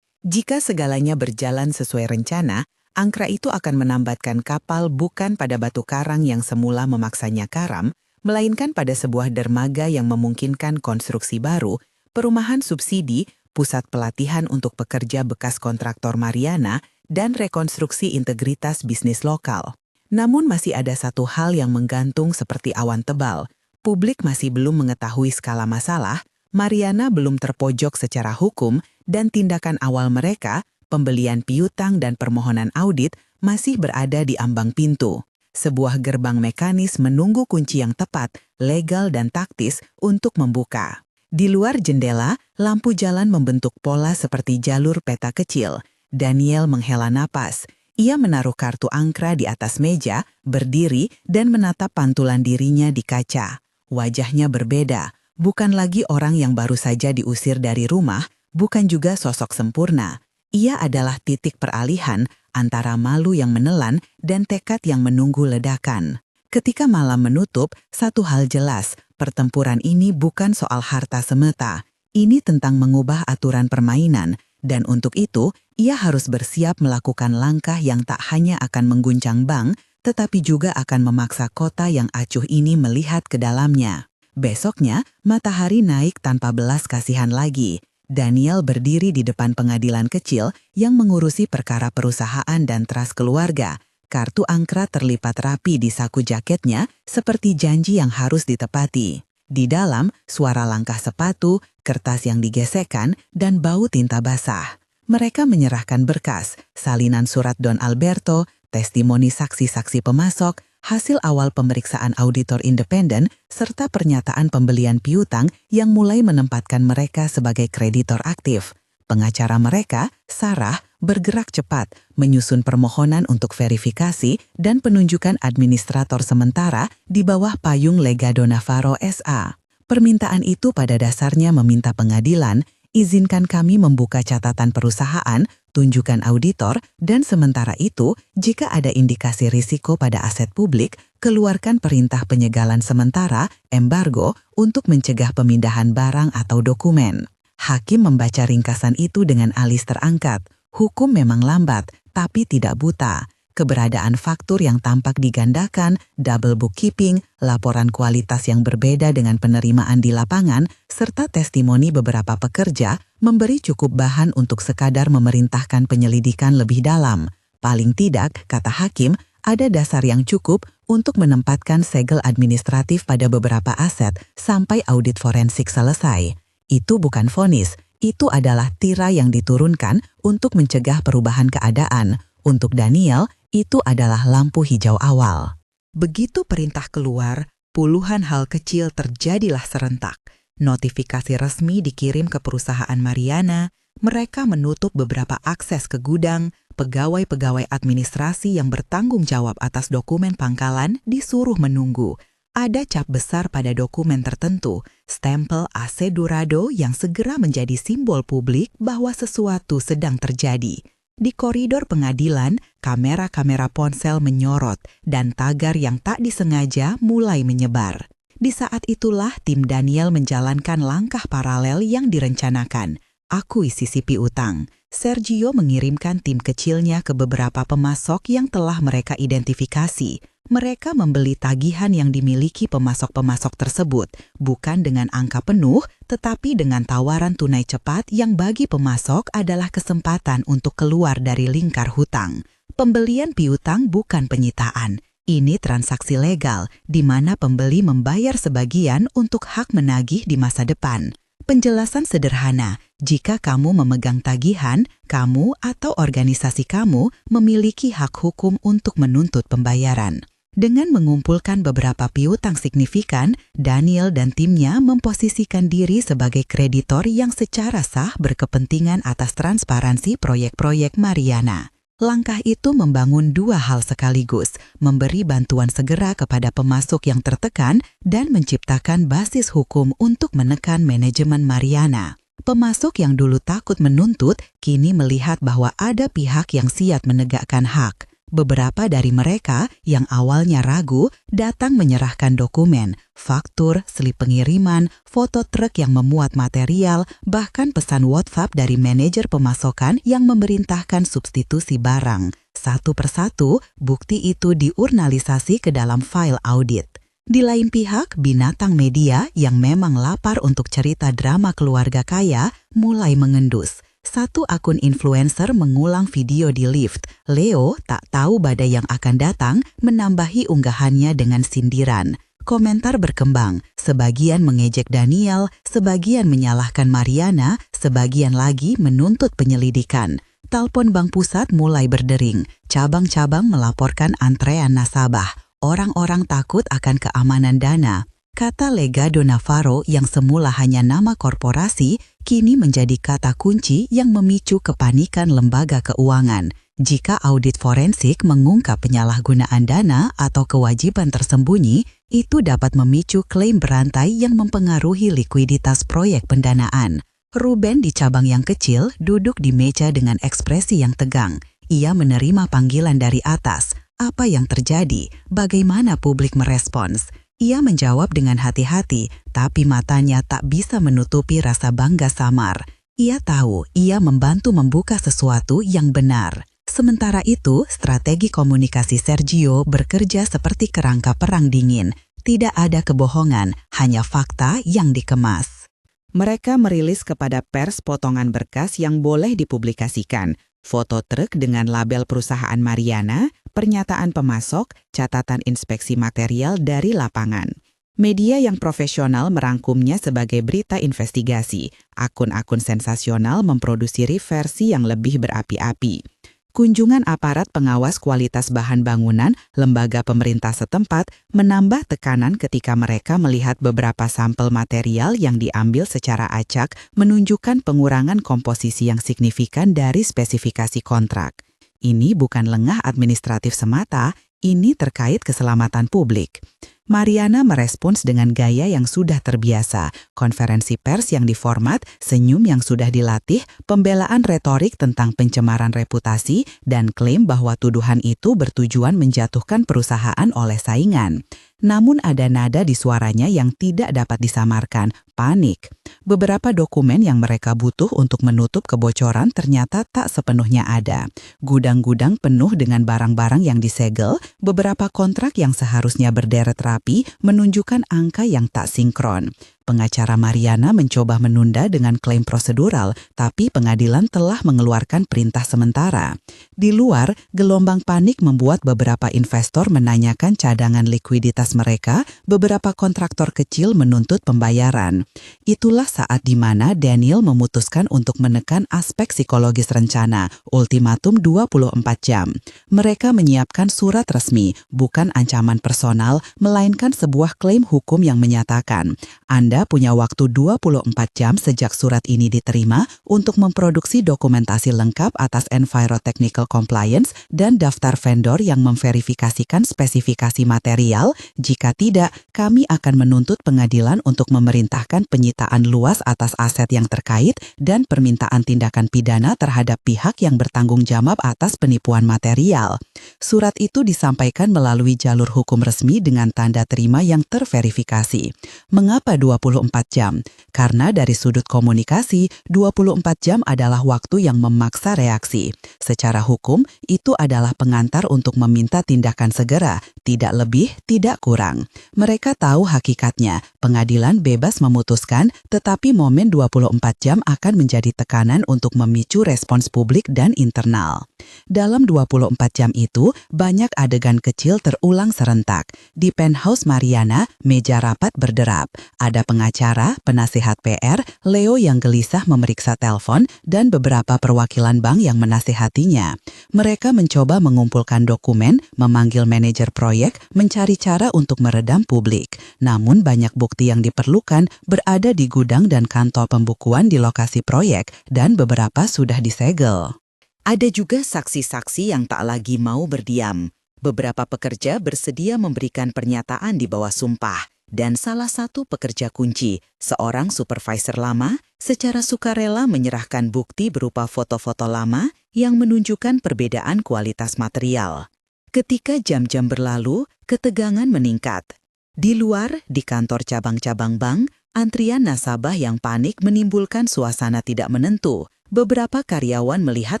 Jika segalanya berjalan sesuai rencana, angkra itu akan menambatkan kapal bukan pada batu karang yang semula memaksanya karam, melainkan pada sebuah dermaga yang memungkinkan konstruksi baru, perumahan subsidi, pusat pelatihan untuk pekerja bekas kontraktor Mariana, dan rekonstruksi integritas bisnis lokal. Namun masih ada satu hal yang menggantung seperti awan tebal. Publik masih belum mengetahui skala masalah, Mariana belum terpojok secara hukum, dan tindakan awal mereka, pembelian piutang dan permohonan audit, masih berada di ambang pintu. Sebuah gerbang mekanis menunggu kunci yang tepat, legal dan taktis untuk membuka. Di luar jendela, lampu jalan membentuk pola seperti jalur peta kecil. Daniel menghela napas. Ia menaruh kartu angkra di atas meja, berdiri, dan menatap pantulan dirinya di kaca. Wajahnya berbeda, bukan lagi orang yang baru saja diusir dari rumah, bukan juga sosok sempurna. Ia adalah titik peralihan antara malu yang menelan dan tekad yang menunggu ledakan. Ketika malam menutup, satu hal jelas, pertempuran ini bukan soal harta semata. Ini tentang mengubah aturan permainan, dan untuk itu, ia harus bersiap melakukan langkah yang tak hanya akan mengguncang bank, tetapi juga akan memaksa kota yang acuh ini melihat ke dalamnya. Besoknya, matahari naik tanpa belas kasihan lagi. Daniel berdiri di depan pengadilan kecil yang mengurusi perkara perusahaan dan trust keluarga. Kartu angkra terlipat rapi di saku jaketnya seperti janji yang harus ditepati. Di dalam, suara langkah sepatu, kertas yang digesekkan, dan bau tinta basah. Mereka menyerahkan berkas, salinan surat Don Alberto, testimoni saksi-saksi pemasok, hasil awal pemeriksaan auditor independen, serta pernyataan pembelian piutang yang mulai menempatkan mereka sebagai kreditor aktif. Pengacara mereka, Sarah, bergerak cepat, menyusun permohonan untuk verifikasi dan penunjukan administrator sementara di bawah payung Legado Navarro S.A. Permintaan itu pada dasarnya meminta pengadilan, izinkan kami membuka catatan perusahaan, tunjukkan auditor, dan sementara itu, jika ada indikasi risiko pada aset publik, keluarkan perintah penyegalan sementara, embargo, untuk mencegah pemindahan barang atau dokumen. Hakim membaca ringkasan itu dengan alis terangkat. Hukum memang lambat, tapi tidak buta. Keberadaan faktur yang tampak digandakan, double bookkeeping, laporan kualitas yang berbeda dengan penerimaan di lapangan, serta testimoni beberapa pekerja memberi cukup bahan untuk sekadar memerintahkan penyelidikan lebih dalam. Paling tidak, kata hakim, ada dasar yang cukup untuk menempatkan segel administratif pada beberapa aset sampai audit forensik selesai. Itu bukan vonis, itu adalah tirai yang diturunkan untuk mencegah perubahan keadaan. Untuk Daniel, itu adalah lampu hijau awal. Begitu perintah keluar, puluhan hal kecil terjadilah serentak. Notifikasi resmi dikirim ke perusahaan Mariana, mereka menutup beberapa akses ke gudang, pegawai-pegawai administrasi yang bertanggung jawab atas dokumen pangkalan disuruh menunggu. Ada cap besar pada dokumen tertentu, stempel AC Dorado yang segera menjadi simbol publik bahwa sesuatu sedang terjadi. Di koridor pengadilan, kamera-kamera ponsel menyorot dan tagar yang tak disengaja mulai menyebar. Di saat itulah tim Daniel menjalankan langkah paralel yang direncanakan, akuisisi piutang. Sergio mengirimkan tim kecilnya ke beberapa pemasok yang telah mereka identifikasi. Mereka membeli tagihan yang dimiliki pemasok-pemasok tersebut, bukan dengan angka penuh, tetapi dengan tawaran tunai cepat yang bagi pemasok adalah kesempatan untuk keluar dari lingkar hutang. Pembelian piutang bukan penyitaan. Ini transaksi legal, di mana pembeli membayar sebagian untuk hak menagih di masa depan. Penjelasan sederhana, jika kamu memegang tagihan, kamu atau organisasi kamu memiliki hak hukum untuk menuntut pembayaran. Dengan mengumpulkan beberapa piutang signifikan, Daniel dan timnya memposisikan diri sebagai kreditor yang secara sah berkepentingan atas transparansi proyek-proyek Mariana. Langkah itu membangun dua hal sekaligus, memberi bantuan segera kepada pemasok yang tertekan dan menciptakan basis hukum untuk menekan manajemen Mariana. Pemasok yang dulu takut menuntut, kini melihat bahwa ada pihak yang siap menegakkan hak. Beberapa dari mereka yang awalnya ragu datang menyerahkan dokumen, faktur, slip pengiriman, foto truk yang memuat material, bahkan pesan WhatsApp dari manajer pemasokan yang memerintahkan substitusi barang. Satu persatu, bukti itu diurnalisasi ke dalam file audit. Di lain pihak, binatang media yang memang lapar untuk cerita drama keluarga kaya mulai mengendus. Satu akun influencer mengulang video di lift. Leo tak tahu badai yang akan datang, menambahi unggahannya dengan sindiran. Komentar berkembang, sebagian mengejek Daniel, sebagian menyalahkan Mariana, sebagian lagi menuntut penyelidikan. Telepon Bank Pusat mulai berdering, cabang-cabang melaporkan antrean nasabah. Orang-orang takut akan keamanan dana. Kata Legado Navarro yang semula hanya nama korporasi, kini menjadi kata kunci yang memicu kepanikan lembaga keuangan. Jika audit forensik mengungkap penyalahgunaan dana atau kewajiban tersembunyi, itu dapat memicu klaim berantai yang mempengaruhi likuiditas proyek pendanaan. Ruben di cabang yang kecil duduk di meja dengan ekspresi yang tegang. Ia menerima panggilan dari atas. Apa yang terjadi? Bagaimana publik merespons? Ia menjawab dengan hati-hati, tapi matanya tak bisa menutupi rasa bangga samar. Ia tahu ia membantu membuka sesuatu yang benar. Sementara itu, strategi komunikasi Sergio bekerja seperti kerangka perang dingin. Tidak ada kebohongan, hanya fakta yang dikemas. Mereka merilis kepada pers potongan berkas yang boleh dipublikasikan, foto truk dengan label perusahaan Mariana, pernyataan pemasok, catatan inspeksi material dari lapangan. Media yang profesional merangkumnya sebagai berita investigasi. Akun-akun sensasional memproduksi versi yang lebih berapi-api. Kunjungan aparat pengawas kualitas bahan bangunan lembaga pemerintah setempat menambah tekanan ketika mereka melihat beberapa sampel material yang diambil secara acak menunjukkan pengurangan komposisi yang signifikan dari spesifikasi kontrak. Ini bukan lengah administratif semata, ini terkait keselamatan publik. Mariana merespons dengan gaya yang sudah terbiasa, konferensi pers yang diformat, senyum yang sudah dilatih, pembelaan retorik tentang pencemaran reputasi, dan klaim bahwa tuduhan itu bertujuan menjatuhkan perusahaan oleh saingan. Namun ada nada di suaranya yang tidak dapat disamarkan, panik. Beberapa dokumen yang mereka butuh untuk menutup kebocoran ternyata tak sepenuhnya ada. Gudang-gudang penuh dengan barang-barang yang disegel, beberapa kontrak yang seharusnya berderet rapi menunjukkan angka yang tak sinkron. Pengacara Mariana mencoba menunda dengan klaim prosedural, tapi pengadilan telah mengeluarkan perintah sementara. Di luar, gelombang panik membuat beberapa investor menanyakan cadangan likuiditas mereka, beberapa kontraktor kecil menuntut pembayaran. Itulah saat di mana Daniel memutuskan untuk menekan aspek psikologis rencana, ultimatum 24 jam. Mereka menyiapkan surat resmi, bukan ancaman personal, melainkan sebuah klaim hukum yang menyatakan, Anda punya waktu 24 jam sejak surat ini diterima untuk memproduksi dokumentasi lengkap atas Envirotechnical Compliance dan daftar vendor yang memverifikasikan spesifikasi material. Jika tidak, kami akan menuntut pengadilan untuk memerintahkan penyitaan luas atas aset yang terkait dan permintaan tindakan pidana terhadap pihak yang bertanggung jawab atas penipuan material. Surat itu disampaikan melalui jalur hukum resmi dengan tanda terima yang terverifikasi. Mengapa 24 jam? Karena dari sudut komunikasi, 24 jam adalah waktu yang memaksa reaksi. Secara hukum, itu adalah pengantar untuk meminta tindakan segera, tidak lebih, tidak kurang. Mereka tahu hakikatnya, pengadilan bebas memutuskan, tetapi momen 24 jam akan menjadi tekanan untuk memicu respons publik dan internal. Dalam 24 jam itu, banyak adegan kecil terulang serentak. Di penthouse Mariana, meja rapat berderap. Ada pengacara, penasihat PR, Leo yang gelisah memeriksa telepon, dan beberapa perwakilan bank yang menasihatinya. Mereka mencoba mengumpulkan dokumen, memanggil manajer proyek, mencari cara untuk meredam publik. Namun banyak bukti yang diperlukan berada di gudang dan kantor pembukuan di lokasi proyek, dan beberapa sudah disegel. Ada juga saksi-saksi yang tak lagi mau berdiam. Beberapa pekerja bersedia memberikan pernyataan di bawah sumpah. Dan salah satu pekerja kunci, seorang supervisor lama, secara sukarela menyerahkan bukti berupa foto-foto lama yang menunjukkan perbedaan kualitas material. Ketika jam-jam berlalu, ketegangan meningkat. Di luar, di kantor cabang-cabang bank, antrian nasabah yang panik menimbulkan suasana tidak menentu. Beberapa karyawan melihat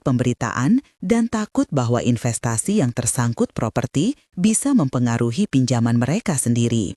pemberitaan dan takut bahwa investasi yang tersangkut properti bisa mempengaruhi pinjaman mereka sendiri.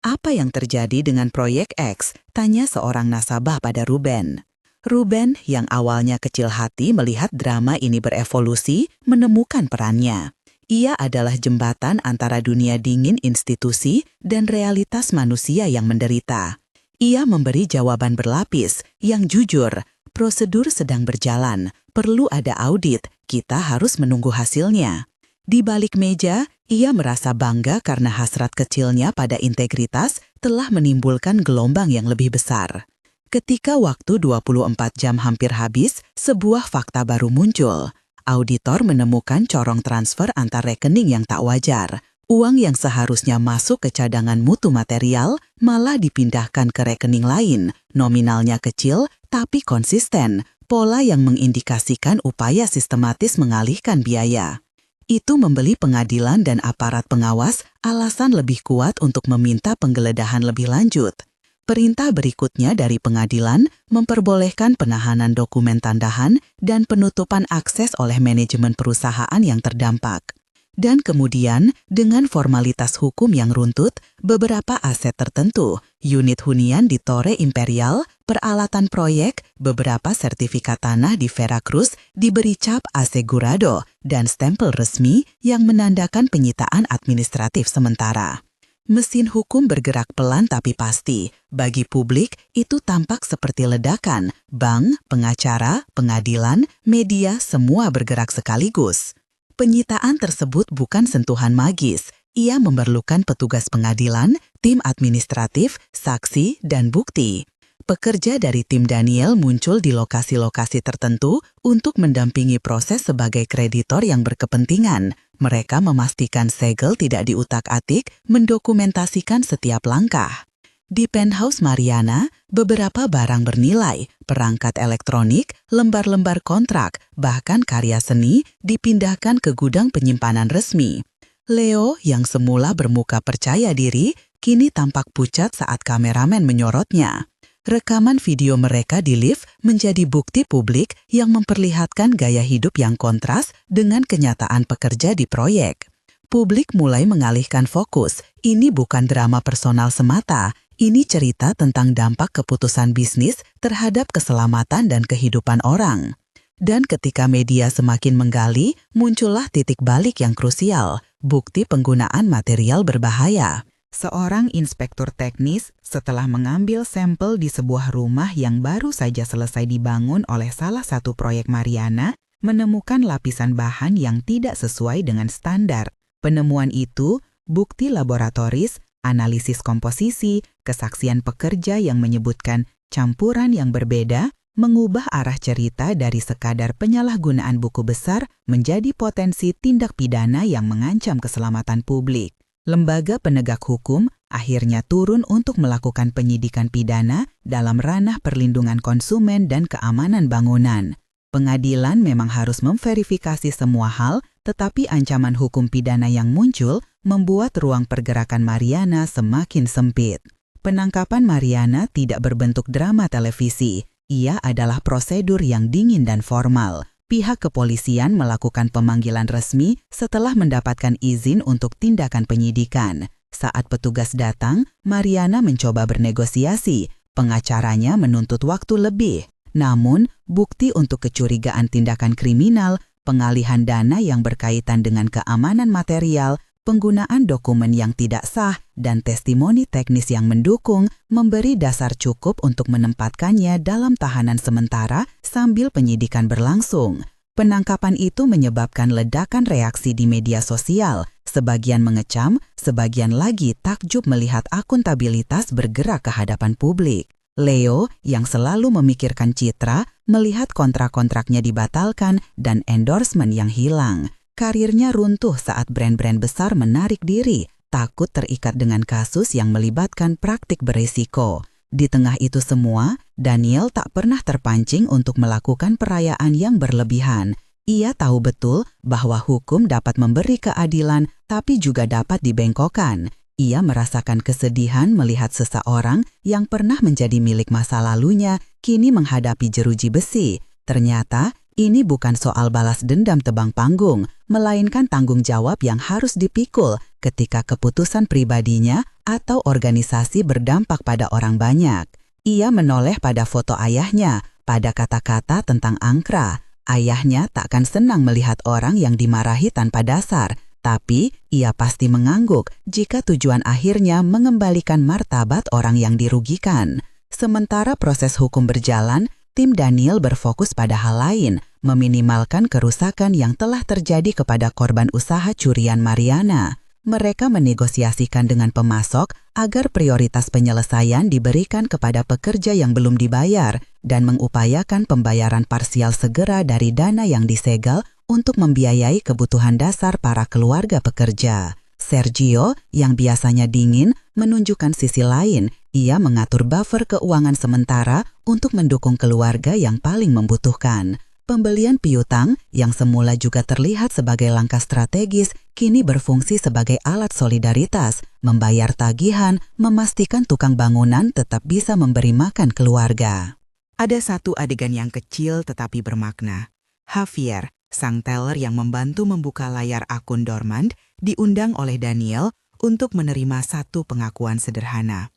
Apa yang terjadi dengan proyek X? Tanya seorang nasabah pada Ruben. Ruben yang awalnya kecil hati melihat drama ini berevolusi, menemukan perannya. Ia adalah jembatan antara dunia dingin institusi dan realitas manusia yang menderita. Ia memberi jawaban berlapis, yang jujur. Prosedur sedang berjalan, perlu ada audit, kita harus menunggu hasilnya. Di balik meja, ia merasa bangga karena hasrat kecilnya pada integritas telah menimbulkan gelombang yang lebih besar. Ketika waktu 24 jam hampir habis, sebuah fakta baru muncul. Auditor menemukan corong transfer antar rekening yang tak wajar. Uang yang seharusnya masuk ke cadangan mutu material malah dipindahkan ke rekening lain. Nominalnya kecil, tapi konsisten. Pola yang mengindikasikan upaya sistematis mengalihkan biaya. Itu membeli pengadilan dan aparat pengawas alasan lebih kuat untuk meminta penggeledahan lebih lanjut. Perintah berikutnya dari pengadilan memperbolehkan penahanan dokumen tandahan dan penutupan akses oleh manajemen perusahaan yang terdampak. Dan kemudian, dengan formalitas hukum yang runtut, beberapa aset tertentu, unit hunian di Torre Imperial, peralatan proyek, beberapa sertifikat tanah di Veracruz diberi cap asegurado dan stempel resmi yang menandakan penyitaan administratif sementara. Mesin hukum bergerak pelan tapi pasti. Bagi publik, itu tampak seperti ledakan. Bank, pengacara, pengadilan, media, semua bergerak sekaligus. Penyitaan tersebut bukan sentuhan magis. Ia memerlukan petugas pengadilan, tim administratif, saksi, dan bukti. Pekerja dari tim Daniel muncul di lokasi-lokasi tertentu untuk mendampingi proses sebagai kreditor yang berkepentingan. Mereka memastikan segel tidak diutak-atik, mendokumentasikan setiap langkah. Di penthouse Mariana, beberapa barang bernilai, perangkat elektronik, lembar-lembar kontrak, bahkan karya seni dipindahkan ke gudang penyimpanan resmi. Leo yang semula bermuka percaya diri, kini tampak pucat saat kameramen menyorotnya. Rekaman video mereka di lift menjadi bukti publik yang memperlihatkan gaya hidup yang kontras dengan kenyataan pekerja di proyek. Publik mulai mengalihkan fokus, ini bukan drama personal semata. Ini cerita tentang dampak keputusan bisnis terhadap keselamatan dan kehidupan orang. Dan ketika media semakin menggali, muncullah titik balik yang krusial, bukti penggunaan material berbahaya. Seorang inspektur teknis setelah mengambil sampel di sebuah rumah yang baru saja selesai dibangun oleh salah satu proyek Mariana, menemukan lapisan bahan yang tidak sesuai dengan standar. Penemuan itu, bukti laboratoris, analisis komposisi, kesaksian pekerja yang menyebutkan campuran yang berbeda, mengubah arah cerita dari sekadar penyalahgunaan buku besar menjadi potensi tindak pidana yang mengancam keselamatan publik. Lembaga penegak hukum akhirnya turun untuk melakukan penyidikan pidana dalam ranah perlindungan konsumen dan keamanan bangunan. Pengadilan memang harus memverifikasi semua hal, tetapi ancaman hukum pidana yang muncul membuat ruang pergerakan Mariana semakin sempit. Penangkapan Mariana tidak berbentuk drama televisi. Ia adalah prosedur yang dingin dan formal. Pihak kepolisian melakukan pemanggilan resmi setelah mendapatkan izin untuk tindakan penyidikan. Saat petugas datang, Mariana mencoba bernegosiasi. Pengacaranya menuntut waktu lebih. Namun, bukti untuk kecurigaan tindakan kriminal, pengalihan dana yang berkaitan dengan keamanan material, penggunaan dokumen yang tidak sah, dan testimoni teknis yang mendukung memberi dasar cukup untuk menempatkannya dalam tahanan sementara sambil penyidikan berlangsung. Penangkapan itu menyebabkan ledakan reaksi di media sosial. Sebagian mengecam, sebagian lagi takjub melihat akuntabilitas bergerak ke hadapan publik. Leo, yang selalu memikirkan citra, melihat kontrak-kontraknya dibatalkan dan endorsement yang hilang. Karirnya runtuh saat brand-brand besar menarik diri, takut terikat dengan kasus yang melibatkan praktik berisiko. Di tengah itu semua, Daniel tak pernah terpancing untuk melakukan perayaan yang berlebihan. Ia tahu betul bahwa hukum dapat memberi keadilan, tapi juga dapat dibengkokkan. Ia merasakan kesedihan melihat seseorang yang pernah menjadi milik masa lalunya kini menghadapi jeruji besi. Ternyata, ini bukan soal balas dendam tebang panggung, melainkan tanggung jawab yang harus dipikul ketika keputusan pribadinya atau organisasi berdampak pada orang banyak. Ia menoleh pada foto ayahnya, pada kata-kata tentang angkra. Ayahnya takkan senang melihat orang yang dimarahi tanpa dasar, tapi ia pasti mengangguk jika tujuan akhirnya mengembalikan martabat orang yang dirugikan. Sementara proses hukum berjalan, tim Daniel berfokus pada hal lain, meminimalkan kerusakan yang telah terjadi kepada korban usaha curian Mariana. Mereka menegosiasikan dengan pemasok agar prioritas penyelesaian diberikan kepada pekerja yang belum dibayar dan mengupayakan pembayaran parsial segera dari dana yang disegel untuk membiayai kebutuhan dasar para keluarga pekerja. Sergio, yang biasanya dingin, menunjukkan sisi lain. Ia mengatur buffer keuangan sementara untuk mendukung keluarga yang paling membutuhkan. Pembelian piutang, yang semula juga terlihat sebagai langkah strategis, kini berfungsi sebagai alat solidaritas, membayar tagihan, memastikan tukang bangunan tetap bisa memberi makan keluarga. Ada satu adegan yang kecil tetapi bermakna. Javier, sang teller yang membantu membuka layar akun dormant, diundang oleh Daniel untuk menerima satu pengakuan sederhana.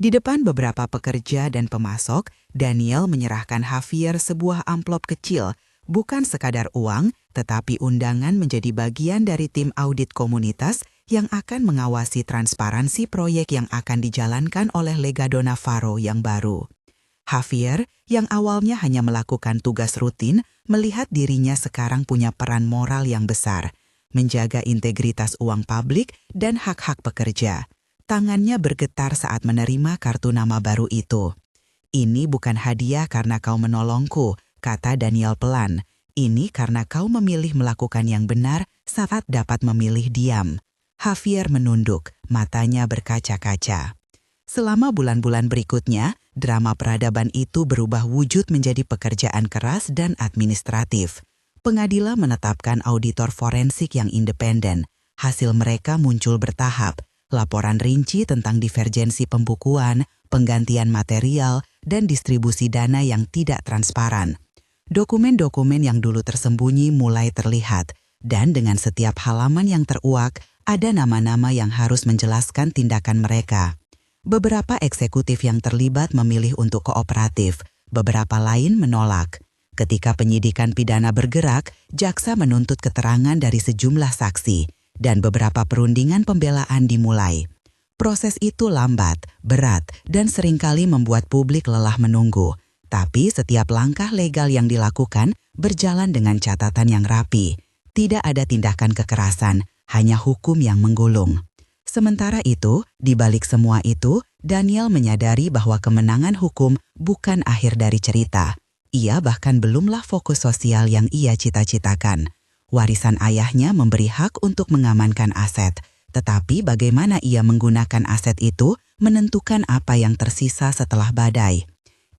Di depan beberapa pekerja dan pemasok, Daniel menyerahkan Javier sebuah amplop kecil, bukan sekadar uang, tetapi undangan menjadi bagian dari tim audit komunitas yang akan mengawasi transparansi proyek yang akan dijalankan oleh Legado Navarro yang baru. Javier, yang awalnya hanya melakukan tugas rutin, melihat dirinya sekarang punya peran moral yang besar, menjaga integritas uang publik dan hak-hak pekerja. Tangannya bergetar saat menerima kartu nama baru itu. "Ini bukan hadiah karena kau menolongku," kata Daniel pelan. "Ini karena kau memilih melakukan yang benar saat dapat memilih diam." Javier menunduk, matanya berkaca-kaca. Selama bulan-bulan berikutnya, drama peradaban itu berubah wujud menjadi pekerjaan keras dan administratif. Pengadilan menetapkan auditor forensik yang independen. Hasil mereka muncul bertahap. Laporan rinci tentang divergensi pembukuan, penggantian material, dan distribusi dana yang tidak transparan. Dokumen-dokumen yang dulu tersembunyi mulai terlihat, dan dengan setiap halaman yang teruak, ada nama-nama yang harus menjelaskan tindakan mereka. Beberapa eksekutif yang terlibat memilih untuk kooperatif, beberapa lain menolak. Ketika penyidikan pidana bergerak, jaksa menuntut keterangan dari sejumlah saksi, dan beberapa perundingan pembelaan dimulai. Proses itu lambat, berat, dan seringkali membuat publik lelah menunggu. Tapi setiap langkah legal yang dilakukan berjalan dengan catatan yang rapi. Tidak ada tindakan kekerasan, hanya hukum yang menggulung. Sementara itu, di balik semua itu, Daniel menyadari bahwa kemenangan hukum bukan akhir dari cerita. Ia bahkan belumlah fokus sosial yang ia cita-citakan. Warisan ayahnya memberi hak untuk mengamankan aset, tetapi bagaimana ia menggunakan aset itu menentukan apa yang tersisa setelah badai.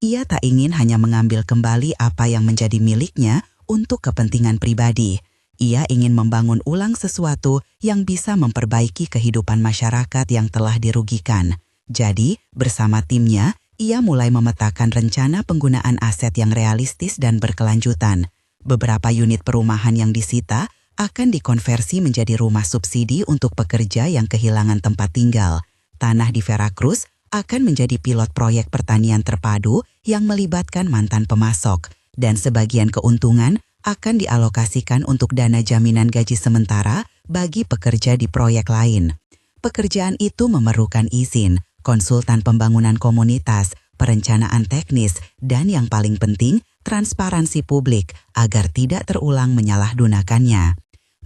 Ia tak ingin hanya mengambil kembali apa yang menjadi miliknya untuk kepentingan pribadi. Ia ingin membangun ulang sesuatu yang bisa memperbaiki kehidupan masyarakat yang telah dirugikan. Jadi, bersama timnya, ia mulai memetakan rencana penggunaan aset yang realistis dan berkelanjutan. Beberapa unit perumahan yang disita akan dikonversi menjadi rumah subsidi untuk pekerja yang kehilangan tempat tinggal. Tanah di Veracruz akan menjadi pilot proyek pertanian terpadu yang melibatkan mantan pemasok, dan sebagian keuntungan akan dialokasikan untuk dana jaminan gaji sementara bagi pekerja di proyek lain. Pekerjaan itu memerlukan izin, konsultan pembangunan komunitas, perencanaan teknis, dan yang paling penting, transparansi publik agar tidak terulang menyalahgunakannya.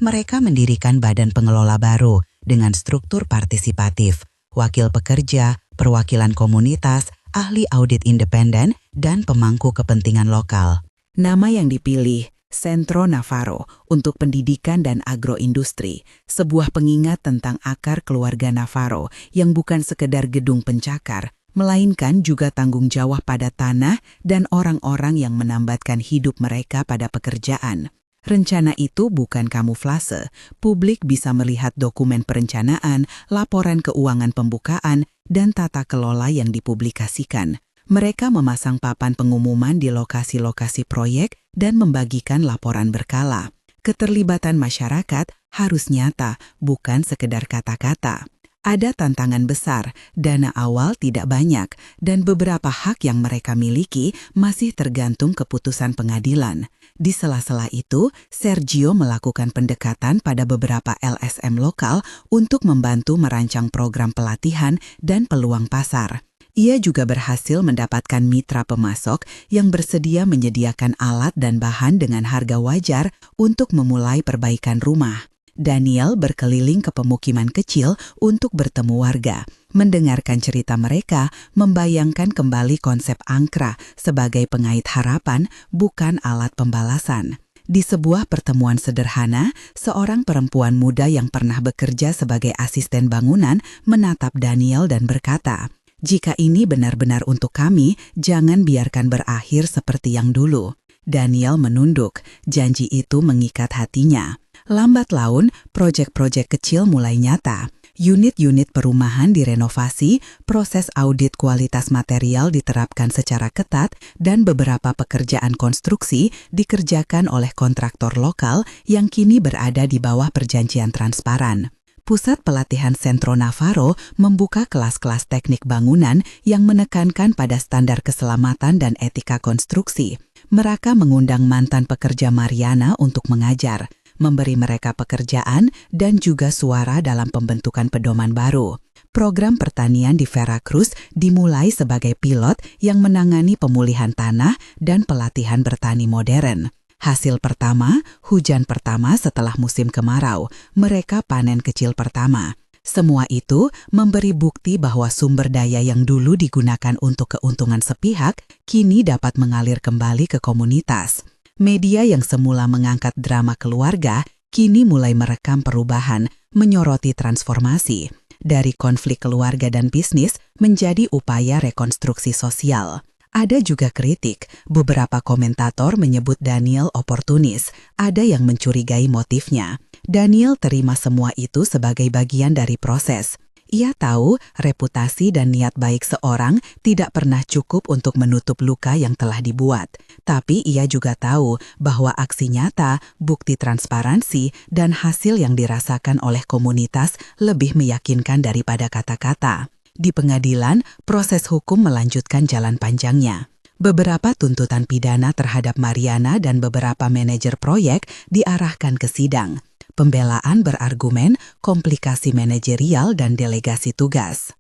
Mereka mendirikan badan pengelola baru dengan struktur partisipatif, wakil pekerja, perwakilan komunitas, ahli audit independen, dan pemangku kepentingan lokal. Nama yang dipilih, Centro Navarro, untuk pendidikan dan agroindustri, sebuah pengingat tentang akar keluarga Navarro yang bukan sekedar gedung pencakar, melainkan juga tanggung jawab pada tanah dan orang-orang yang menambatkan hidup mereka pada pekerjaan. Rencana itu bukan kamuflase. Publik bisa melihat dokumen perencanaan, laporan keuangan pembukaan, dan tata kelola yang dipublikasikan. Mereka memasang papan pengumuman di lokasi-lokasi proyek dan membagikan laporan berkala. Keterlibatan masyarakat harus nyata, bukan sekedar kata-kata. Ada tantangan besar, dana awal tidak banyak, dan beberapa hak yang mereka miliki masih tergantung keputusan pengadilan. Di sela-sela itu, Sergio melakukan pendekatan pada beberapa LSM lokal untuk membantu merancang program pelatihan dan peluang pasar. Ia juga berhasil mendapatkan mitra pemasok yang bersedia menyediakan alat dan bahan dengan harga wajar untuk memulai perbaikan rumah. Daniel berkeliling ke pemukiman kecil untuk bertemu warga, mendengarkan cerita mereka, membayangkan kembali konsep angkra sebagai pengait harapan, bukan alat pembalasan. Di sebuah pertemuan sederhana, seorang perempuan muda yang pernah bekerja sebagai asisten bangunan menatap Daniel dan berkata, "Jika ini benar-benar untuk kami, jangan biarkan berakhir seperti yang dulu." Daniel menunduk, janji itu mengikat hatinya. Lambat laun, proyek-proyek kecil mulai nyata. Unit-unit perumahan direnovasi, proses audit kualitas material diterapkan secara ketat, dan beberapa pekerjaan konstruksi dikerjakan oleh kontraktor lokal yang kini berada di bawah perjanjian transparan. Pusat pelatihan Centro Navarro membuka kelas-kelas teknik bangunan yang menekankan pada standar keselamatan dan etika konstruksi. Mereka mengundang mantan pekerja Mariana untuk mengajar, memberi mereka pekerjaan dan juga suara dalam pembentukan pedoman baru. Program pertanian di Veracruz dimulai sebagai pilot yang menangani pemulihan tanah dan pelatihan bertani modern. Hasil pertama, hujan pertama setelah musim kemarau, mereka panen kecil pertama. Semua itu memberi bukti bahwa sumber daya yang dulu digunakan untuk keuntungan sepihak kini dapat mengalir kembali ke komunitas. Media yang semula mengangkat drama keluarga kini mulai merekam perubahan, menyoroti transformasi dari konflik keluarga dan bisnis menjadi upaya rekonstruksi sosial. Ada juga kritik, beberapa komentator menyebut Daniel oportunis, ada yang mencurigai motifnya. Daniel terima semua itu sebagai bagian dari proses. Ia tahu reputasi dan niat baik seorang tidak pernah cukup untuk menutup luka yang telah dibuat. Tapi ia juga tahu bahwa aksi nyata, bukti transparansi, dan hasil yang dirasakan oleh komunitas lebih meyakinkan daripada kata-kata. Di pengadilan, proses hukum melanjutkan jalan panjangnya. Beberapa tuntutan pidana terhadap Mariana dan beberapa manajer proyek diarahkan ke sidang. Pembelaan berargumen komplikasi manajerial dan delegasi tugas.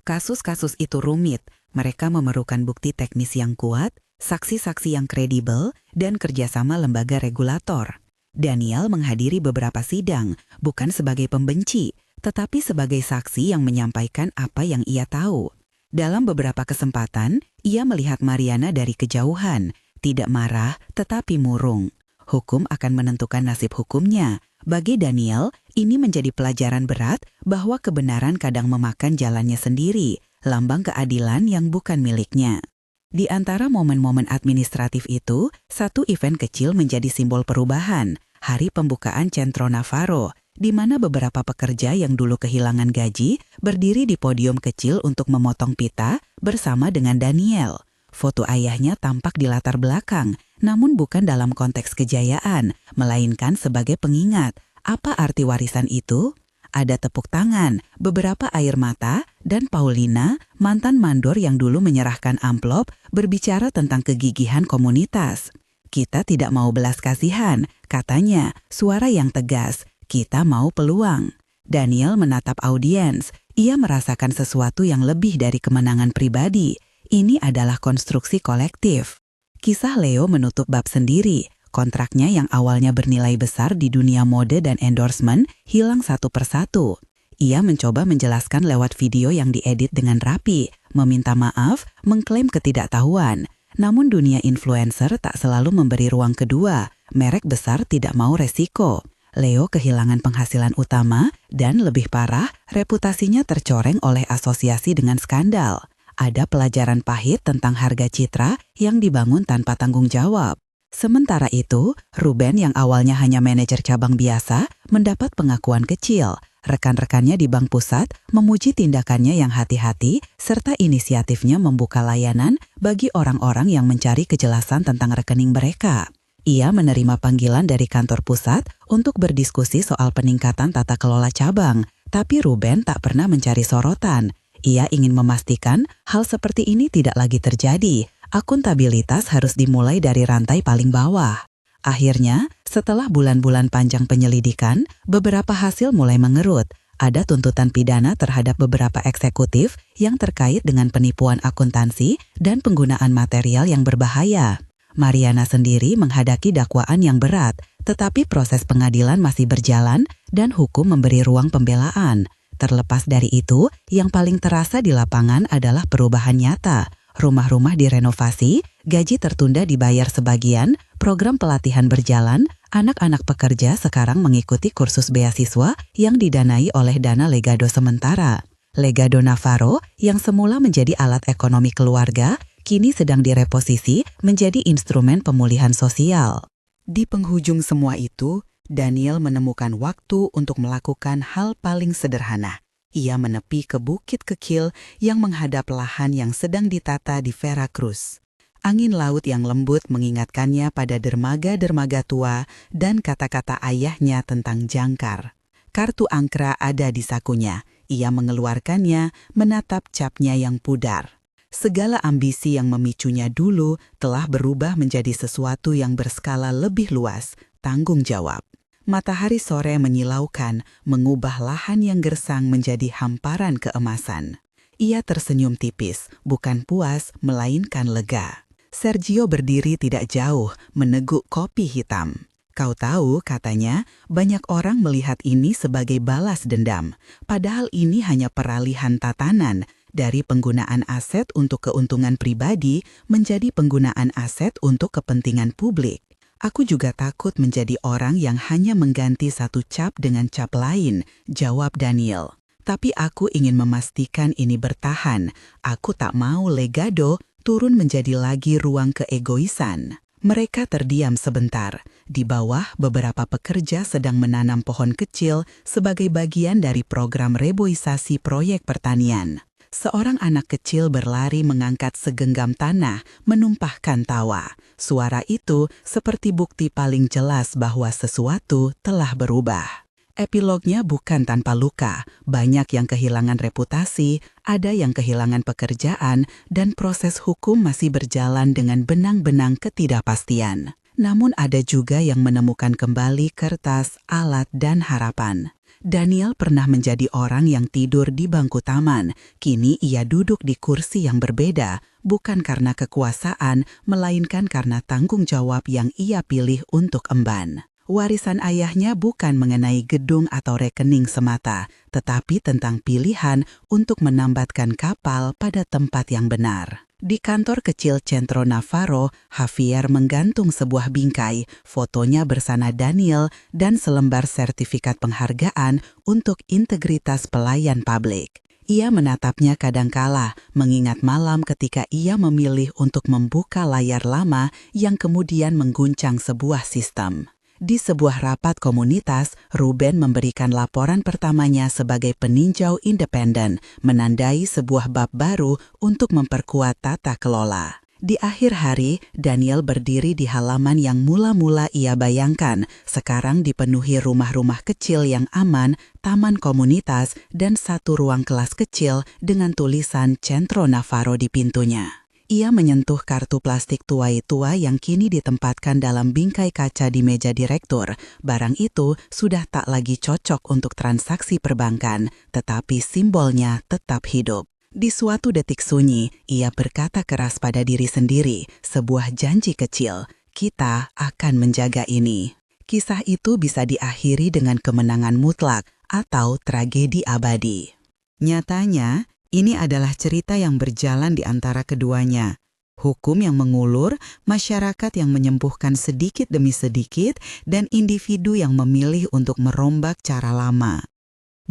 Kasus-kasus itu rumit. Mereka memerlukan bukti teknis yang kuat, saksi-saksi yang kredibel, dan kerjasama lembaga regulator. Daniel menghadiri beberapa sidang, bukan sebagai pembenci, tetapi sebagai saksi yang menyampaikan apa yang ia tahu. Dalam beberapa kesempatan, ia melihat Mariana dari kejauhan, tidak marah tetapi murung. Hukum akan menentukan nasib hukumnya. Bagi Daniel, ini menjadi pelajaran berat bahwa kebenaran kadang memakan jalannya sendiri, lambang keadilan yang bukan miliknya. Di antara momen-momen administratif itu, satu event kecil menjadi simbol perubahan, hari pembukaan Centro Navarro, di mana beberapa pekerja yang dulu kehilangan gaji berdiri di podium kecil untuk memotong pita bersama dengan Daniel. Foto ayahnya tampak di latar belakang, namun bukan dalam konteks kejayaan, melainkan sebagai pengingat. Apa arti warisan itu? Ada tepuk tangan, beberapa air mata, dan Paulina, mantan mandor yang dulu menyerahkan amplop, berbicara tentang kegigihan komunitas. Kita tidak mau belas kasihan, katanya, suara yang tegas. Kita mau peluang. Daniel menatap audiens. Ia merasakan sesuatu yang lebih dari kemenangan pribadi. Ini adalah konstruksi kolektif. Kisah Leo menutup bab sendiri. Kontraknya yang awalnya bernilai besar di dunia mode dan endorsement hilang satu persatu. Ia mencoba menjelaskan lewat video yang diedit dengan rapi, meminta maaf, mengklaim ketidaktahuan. Namun dunia influencer tak selalu memberi ruang kedua. Merek besar tidak mau resiko. Leo kehilangan penghasilan utama dan lebih parah, reputasinya tercoreng oleh asosiasi dengan skandal. Ada pelajaran pahit tentang harga citra yang dibangun tanpa tanggung jawab. Sementara itu, Ruben yang awalnya hanya manajer cabang biasa mendapat pengakuan kecil. Rekan-rekannya di bank pusat memuji tindakannya yang hati-hati serta inisiatifnya membuka layanan bagi orang-orang yang mencari kejelasan tentang rekening mereka. Ia menerima panggilan dari kantor pusat untuk berdiskusi soal peningkatan tata kelola cabang, tapi Ruben tak pernah mencari sorotan. Ia ingin memastikan hal seperti ini tidak lagi terjadi. Akuntabilitas harus dimulai dari rantai paling bawah. Akhirnya, setelah bulan-bulan panjang penyelidikan, beberapa hasil mulai mengerut. Ada tuntutan pidana terhadap beberapa eksekutif yang terkait dengan penipuan akuntansi dan penggunaan material yang berbahaya. Mariana sendiri menghadapi dakwaan yang berat, tetapi proses pengadilan masih berjalan dan hukum memberi ruang pembelaan. Terlepas dari itu, yang paling terasa di lapangan adalah perubahan nyata. Rumah-rumah direnovasi, gaji tertunda dibayar sebagian, program pelatihan berjalan, anak-anak pekerja sekarang mengikuti kursus beasiswa yang didanai oleh dana Legado sementara. Legado Navarro yang semula menjadi alat ekonomi keluarga, kini sedang direposisi menjadi instrumen pemulihan sosial. Di penghujung semua itu, Daniel menemukan waktu untuk melakukan hal paling sederhana. Ia menepi ke bukit kecil yang menghadap lahan yang sedang ditata di Veracruz. Angin laut yang lembut mengingatkannya pada dermaga-dermaga tua dan kata-kata ayahnya tentang jangkar. Kartu angkra ada di sakunya. Ia mengeluarkannya, menatap capnya yang pudar. Segala ambisi yang memicunya dulu telah berubah menjadi sesuatu yang berskala lebih luas, tanggung jawab. Matahari sore menyilaukan, mengubah lahan yang gersang menjadi hamparan keemasan. Ia tersenyum tipis, bukan puas, melainkan lega. Sergio berdiri tidak jauh, meneguk kopi hitam. Kau tahu, katanya, banyak orang melihat ini sebagai balas dendam. Padahal ini hanya peralihan tatanan, dari penggunaan aset untuk keuntungan pribadi menjadi penggunaan aset untuk kepentingan publik. Aku juga takut menjadi orang yang hanya mengganti satu cap dengan cap lain, jawab Daniel. Tapi aku ingin memastikan ini bertahan. Aku tak mau Legado turun menjadi lagi ruang keegoisan. Mereka terdiam sebentar. Di bawah, beberapa pekerja sedang menanam pohon kecil sebagai bagian dari program reboisasi proyek pertanian. Seorang anak kecil berlari mengangkat segenggam tanah, menumpahkan tawa. Suara itu seperti bukti paling jelas bahwa sesuatu telah berubah. Epilognya bukan tanpa luka. Banyak yang kehilangan reputasi, ada yang kehilangan pekerjaan, dan proses hukum masih berjalan dengan benang-benang ketidakpastian. Namun ada juga yang menemukan kembali kertas, alat, dan harapan. Daniel pernah menjadi orang yang tidur di bangku taman. Kini ia duduk di kursi yang berbeda, bukan karena kekuasaan, melainkan karena tanggung jawab yang ia pilih untuk emban. Warisan ayahnya bukan mengenai gedung atau rekening semata, tetapi tentang pilihan untuk menambatkan kapal pada tempat yang benar. Di kantor kecil Centro Navarro, Javier menggantung sebuah bingkai, fotonya bersama Daniel dan selembar sertifikat penghargaan untuk integritas pelayan publik. Ia menatapnya kadangkala, mengingat malam ketika ia memilih untuk membuka layar lama yang kemudian mengguncang sebuah sistem. Di sebuah rapat komunitas, Ruben memberikan laporan pertamanya sebagai peninjau independen, menandai sebuah bab baru untuk memperkuat tata kelola. Di akhir hari, Daniel berdiri di halaman yang mula-mula ia bayangkan, sekarang dipenuhi rumah-rumah kecil yang aman, taman komunitas, dan satu ruang kelas kecil dengan tulisan Centro Navarro di pintunya. Ia menyentuh kartu plastik tuai-tua yang kini ditempatkan dalam bingkai kaca di meja direktur. Barang itu sudah tak lagi cocok untuk transaksi perbankan, tetapi simbolnya tetap hidup. Di suatu detik sunyi, ia berkata keras pada diri sendiri, sebuah janji kecil, kita akan menjaga ini. Kisah itu bisa diakhiri dengan kemenangan mutlak atau tragedi abadi. Nyatanya, ini adalah cerita yang berjalan di antara keduanya. Hukum yang mengulur, masyarakat yang menyembuhkan sedikit demi sedikit, dan individu yang memilih untuk merombak cara lama.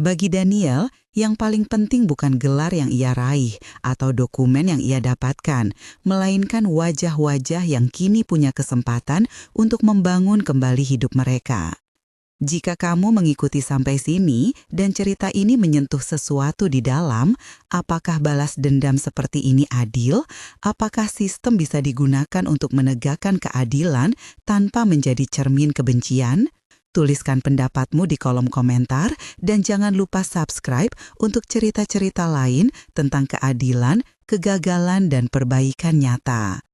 Bagi Daniel, yang paling penting bukan gelar yang ia raih atau dokumen yang ia dapatkan, melainkan wajah-wajah yang kini punya kesempatan untuk membangun kembali hidup mereka. Jika kamu mengikuti sampai sini dan cerita ini menyentuh sesuatu di dalam, apakah balas dendam seperti ini adil? Apakah sistem bisa digunakan untuk menegakkan keadilan tanpa menjadi cermin kebencian? Tuliskan pendapatmu di kolom komentar dan jangan lupa subscribe untuk cerita-cerita lain tentang keadilan, kegagalan, dan perbaikan nyata.